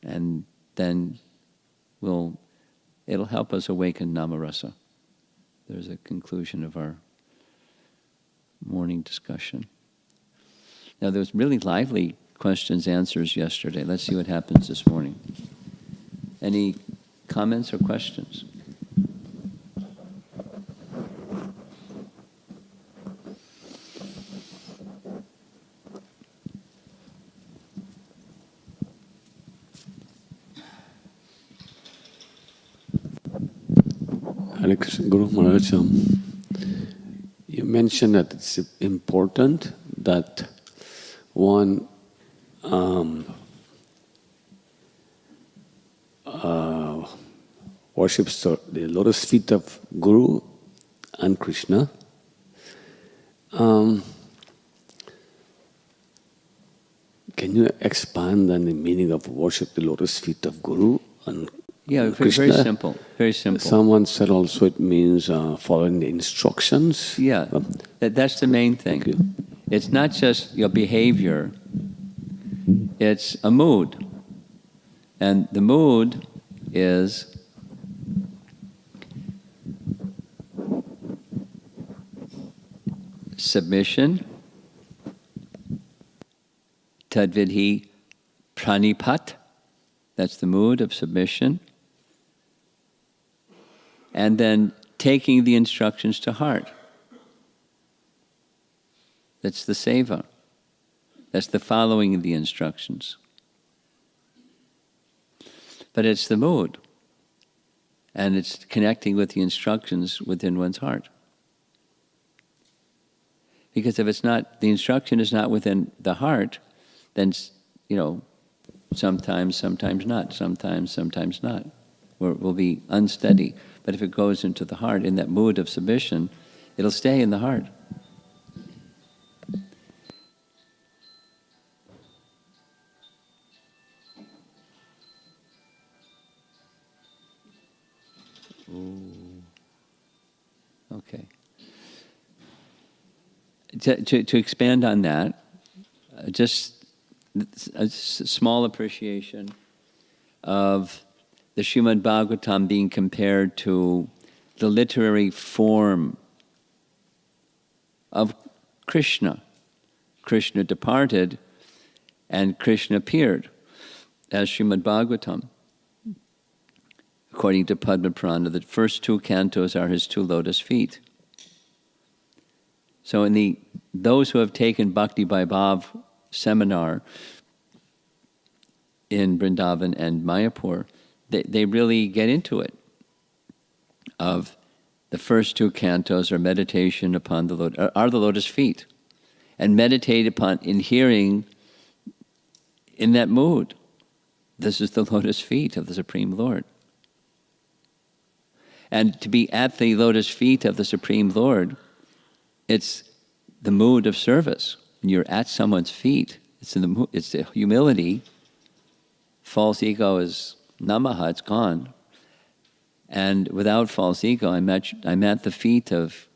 S1: And then it'll help us awaken Namarasa. There's a conclusion of our morning discussion. Now, there was really lively questions, answers yesterday. Let's see what happens this morning. Any comments or questions?
S2: Alex, Guru Maharaj, you mentioned that it's important that one worships the lotus feet of Guru and Krishna. Can you expand on the meaning of worship the lotus feet of Guru and
S1: Yeah,
S2: Krishna.
S1: very simple. Very simple.
S2: Someone said also it means following the instructions.
S1: Yeah, that's the main thing.
S2: Thank you.
S1: It's not just your behavior, it's a mood. And the mood is submission, tadvidhi pranipat, that's the mood of submission, and then taking the instructions to heart. That's the seva. That's the following of the instructions. But it's the mood, and it's connecting with the instructions within one's heart. Because if it's not, the instruction is not within the heart, then, sometimes not, sometimes not. We'll be unsteady. But if it goes into the heart, in that mood of submission, it'll stay in the heart. Ooh. Okay. To expand on that, just a small appreciation of the Srimad Bhagavatam being compared to the literary form of Krishna. Krishna departed and Krishna appeared as Srimad Bhagavatam. According to Padma Purana, the first two cantos are his two lotus feet. So in those who have taken Bhakti Vaibhav seminar in Vrindavan and Mayapur, they really get into it. Of the first two cantos are meditation upon the lotus feet, and meditate upon in hearing in that mood. This is the lotus feet of the Supreme Lord. And to be at the lotus feet of the Supreme Lord, it's the mood of service. When you're at someone's feet, it's the humility. False ego is namaha, it's gone. And without false ego, I'm at the feet of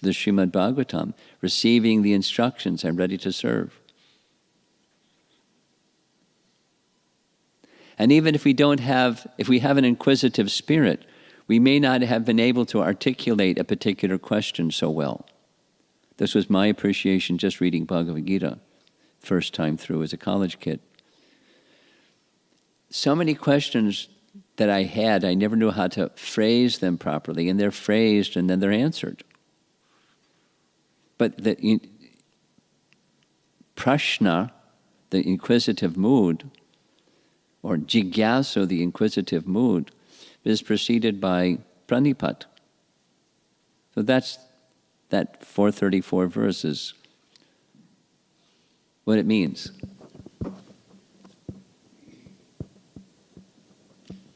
S1: the Srimad Bhagavatam, receiving the instructions. I'm ready to serve. And even if we have an inquisitive spirit, we may not have been able to articulate a particular question so well. This was my appreciation just reading Bhagavad Gita, first time through as a college kid. So many questions that I had, I never knew how to phrase them properly, and they're phrased and then they're answered. But the prashna, the inquisitive mood, or jigyasu, the inquisitive mood, is preceded by pranipat. So that's that 434 verses, what it means.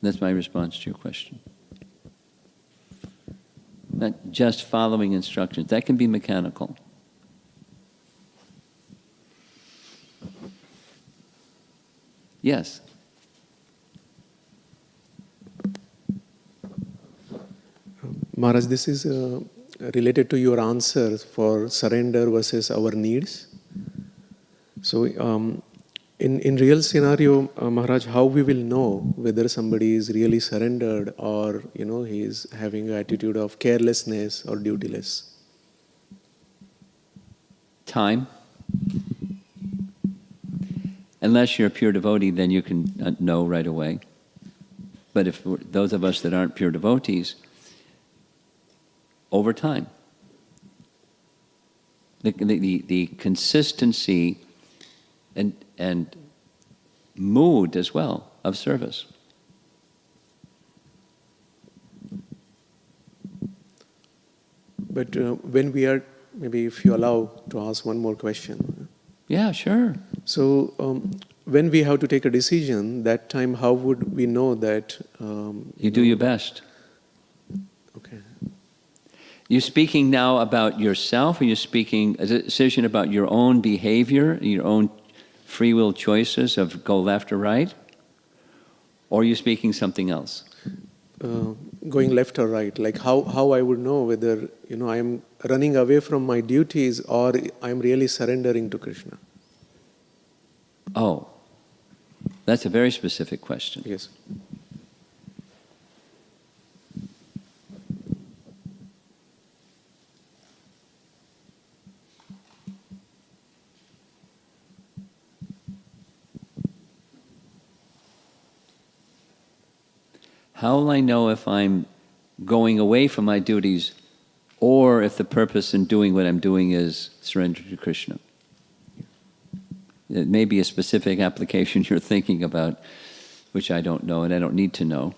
S1: That's my response to your question. Not just following instructions. That can be mechanical. Yes.
S3: Maharaj, this is related to your answer for surrender versus our needs. So, in real scenario, Maharaj, how we will know whether somebody is really surrendered or he is having an attitude of carelessness or dutyless?
S1: Time. Unless you're a pure devotee, then you can know right away. But if those of us that aren't pure devotees, over time. The consistency and mood as well of service.
S3: But when we are, maybe if you allow to ask one more question.
S1: Yeah, sure.
S3: So when we have to take a decision, that time how would we know that?
S1: You do your best.
S3: Okay.
S1: You speaking now about yourself, or you speaking a decision about your own behavior, your own free will choices of go left or right? Or are you speaking something else?
S3: going left or right? Like how I would know whether I am running away from my duties or I am really surrendering to Krishna?
S1: Oh, that's a very specific question.
S3: Yes.
S1: How will I know if I'm going away from my duties or if the purpose in doing what I'm doing is surrender to Krishna? It may be a specific application you're thinking about, which I don't know and I don't need to know.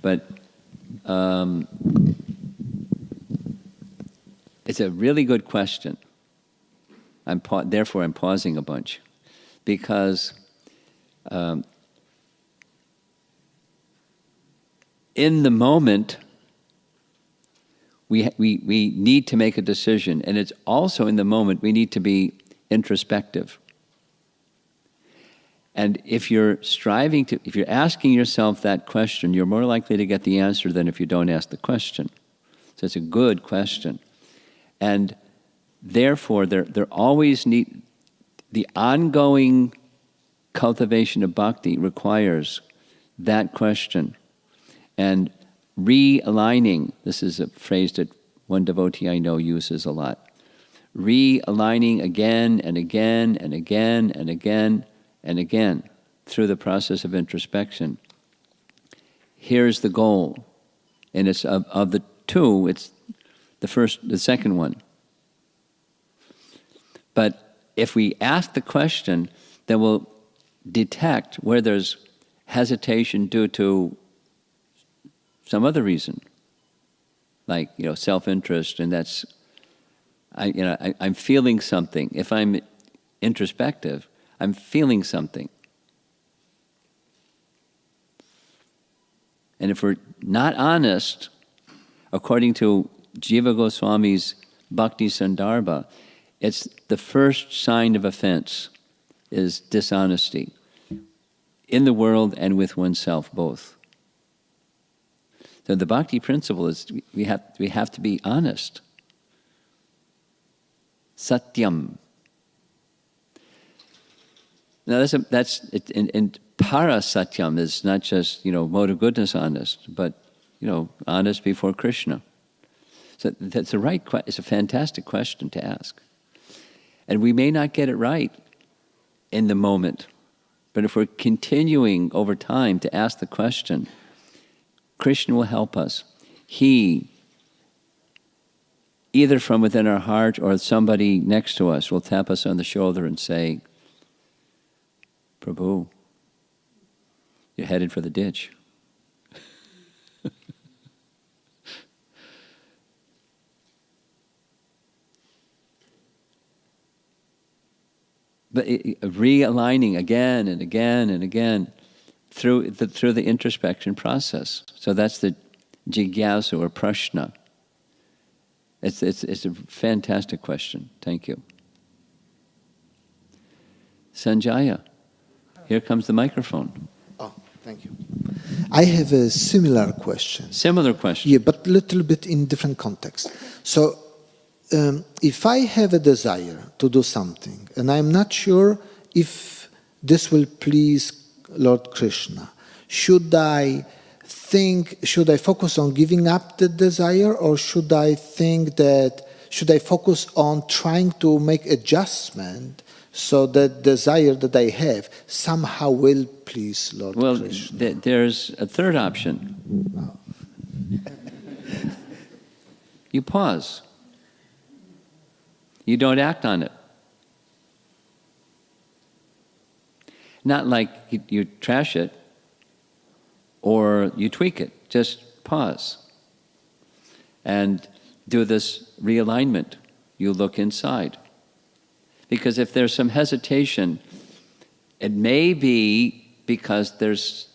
S1: But it's a really good question. Therefore, I'm pausing a bunch. Because in the moment, we need to make a decision. And it's also in the moment we need to be introspective. And if you're asking yourself that question, you're more likely to get the answer than if you don't ask the question. So it's a good question. And therefore, there always need, the ongoing cultivation of bhakti requires that question. And realigning, this is a phrase that one devotee I know uses a lot. Realigning again and again and again and again and again through the process of introspection. Here's the goal. And it's of the two, it's the second one. But if we ask the question, then we'll detect where there's hesitation due to some other reason, like self-interest, and that's I'm feeling something. If I'm introspective, I'm feeling something, and if we're not honest, according to Jiva Goswami's Bhakti Sandarbha, it's the first sign of offense is dishonesty in the world and with oneself both. So the bhakti principle is we have to be honest. Satyam. Now that's and para satyam is not just mode of goodness honest, but honest before Krishna. So that's the right. It's a fantastic question to ask, and we may not get it right in the moment, but if we're continuing over time to ask the question, Krishna will help us. He, either from within our heart or somebody next to us, will tap us on the shoulder and say, Prabhu, you're headed for the ditch. But realigning again and again and again through the introspection process. So that's the jigyasu or prashna. It's a fantastic question. Thank you. Sanjaya, here comes the microphone.
S4: Oh, thank you. I have a similar question.
S1: Similar question.
S4: Yeah, but a little bit in different context. So, if I have a desire to do something, and I'm not sure if this will please Lord Krishna, should I focus on giving up the desire, or should I focus on trying to make adjustment so that desire that I have somehow will please Lord Krishna?
S1: Well, there's a third option. You pause. You don't act on it. Not like you trash it or you tweak it. Just pause and do this realignment. You look inside. Because if there's some hesitation, it may be because there's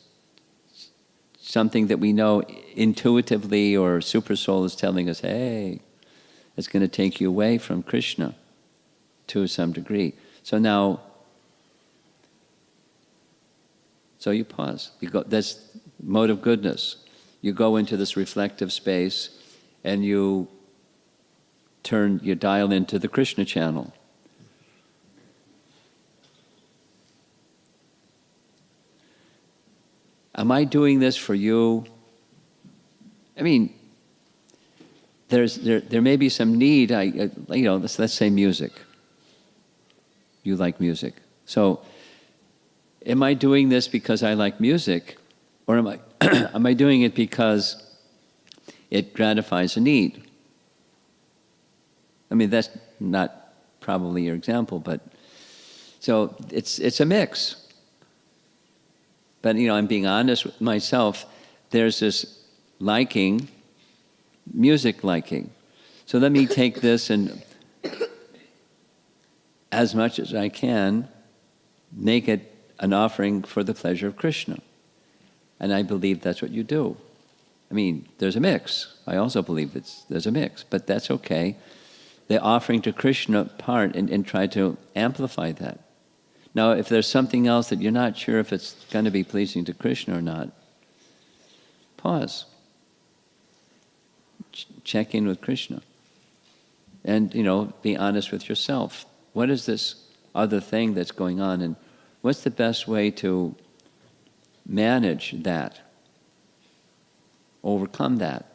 S1: something that we know intuitively or Super Soul is telling us, hey, it's going to take you away from Krishna to some degree. So you pause. You go. That's mode of goodness. You go into this reflective space and you dial into the Krishna channel. Am I doing this for you? I mean, there may be some need. Let's say music. You like music, so am I doing this because I like music, or am I doing it because it gratifies a need? I mean, that's not probably your example, but so it's a mix. But I'm being honest with myself. There's this liking, music liking. So let me take this and, as much as I can, make it an offering for the pleasure of Krishna. And I believe that's what you do. I mean, there's a mix. I also believe there's a mix, but that's okay. The offering to Krishna part and try to amplify that. Now, if there's something else that you're not sure if it's going to be pleasing to Krishna or not, pause. Check in with Krishna. And, be honest with yourself. What is this other thing that's going on? And what's the best way to manage that? Overcome that,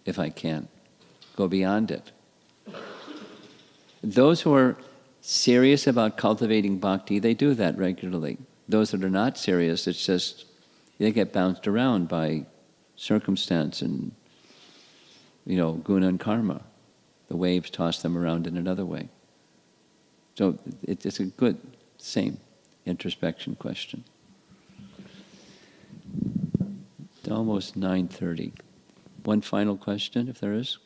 S1: if I can. Go beyond it. Those who are serious about cultivating bhakti, they do that regularly. Those that are not serious, it's just, they get bounced around by circumstance and, guna and karma. The waves toss them around in another way. So it's a good, same introspection question. It's almost 9:30. One final question, if there is.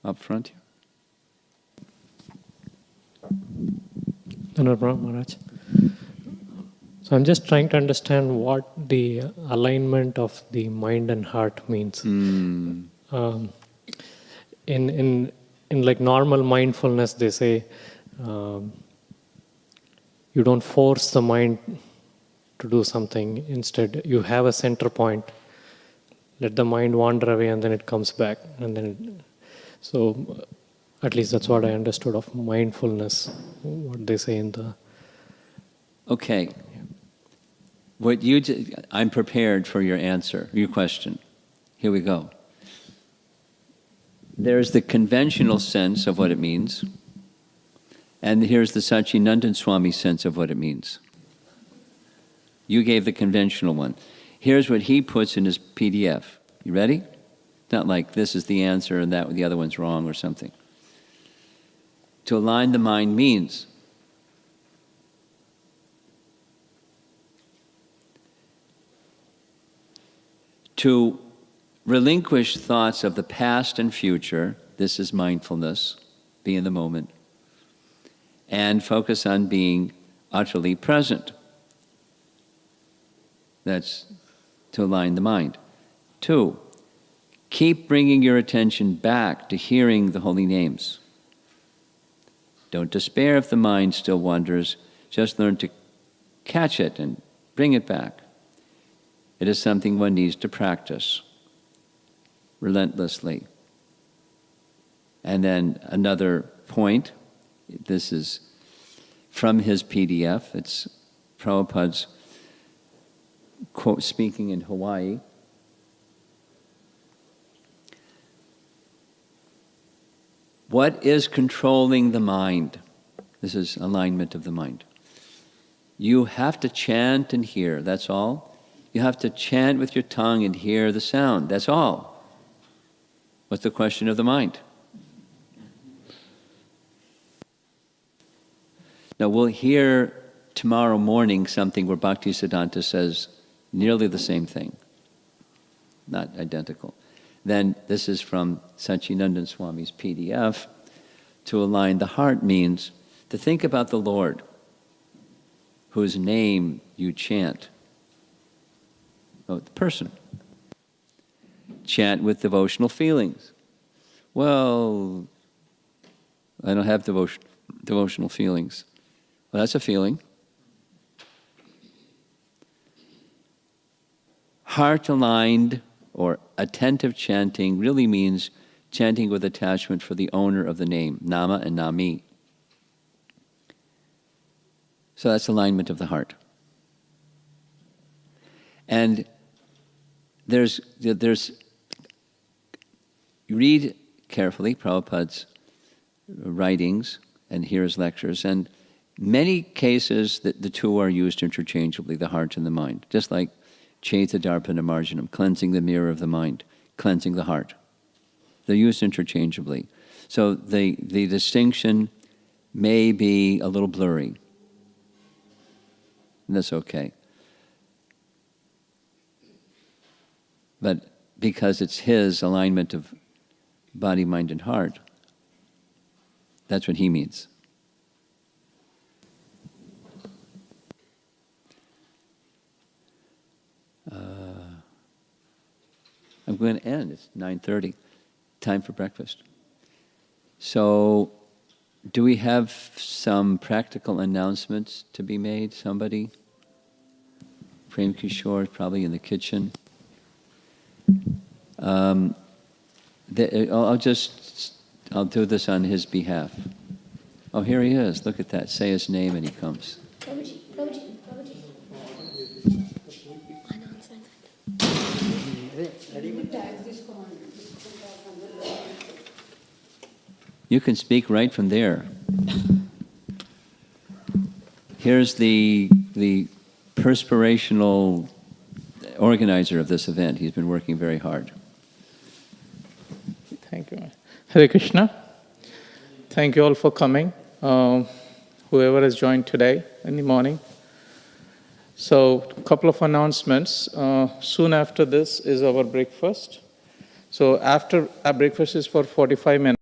S1: Up front here.
S5: Dhanarvana Maharaj. So I'm just trying to understand what the alignment of the mind and heart means. In like normal mindfulness, they say you don't force the mind to do something. Instead, you have a center point. Let the mind wander away, and then it comes back, and then so. At least that's what I understood of mindfulness, what they say in the...
S1: Okay. I'm prepared for your answer, your question. Here we go. There's the conventional sense of what it means, and here's the Satchidananda Swami sense of what it means. You gave the conventional one. Here's what he puts in his PDF. You ready? It's not like this is the answer and the other one's wrong or something. To align the mind means to relinquish thoughts of the past and future. This is mindfulness, be in the moment, and focus on being utterly present. That's to align the mind. 2, keep bringing your attention back to hearing the holy names. Don't despair if the mind still wanders. Just learn to catch it and bring it back. It is something one needs to practice relentlessly. And then another point, this is from his PDF, it's Prabhupada's quote, speaking in Hawaii. What is controlling the mind? This is alignment of the mind. You have to chant and hear, that's all. You have to chant with your tongue and hear the sound, that's all. What's the question of the mind? Now we'll hear tomorrow morning something where Bhaktisiddhanta says nearly the same thing, not identical. Then this is from Satchidananda Swami's PDF. To align the heart means to think about the Lord, whose name you chant. Oh, the person. Chant with devotional feelings. Well, I don't have devotional feelings. Well, that's a feeling. Heart-aligned or attentive chanting really means chanting with attachment for the owner of the name, nama and nami. So that's alignment of the heart. And there's read carefully Prabhupada's writings and hear his lectures, and many cases that the two are used interchangeably, the heart and the mind, just like Chaita Darpana Marjanam, cleansing the mirror of the mind, cleansing the heart. They're used interchangeably. So the distinction may be a little blurry. And that's okay. But because it's his alignment of body, mind, and heart, that's what he means. I'm going to end. It's 9:30. Time for breakfast. So, do we have some practical announcements to be made? Somebody? Prem Kishore is probably in the kitchen. I'll do this on his behalf. Oh, here he is. Look at that. Say his name and he comes.
S6: Prabhuji.
S1: You can speak right from there. Here's the perspirational organizer of this event. He's been working very hard.
S7: Thank you. Hare Krishna. Thank you all for coming. Whoever has joined today in the morning. So, a couple of announcements. Soon after this is our breakfast. So, after our breakfast is for 45 minutes.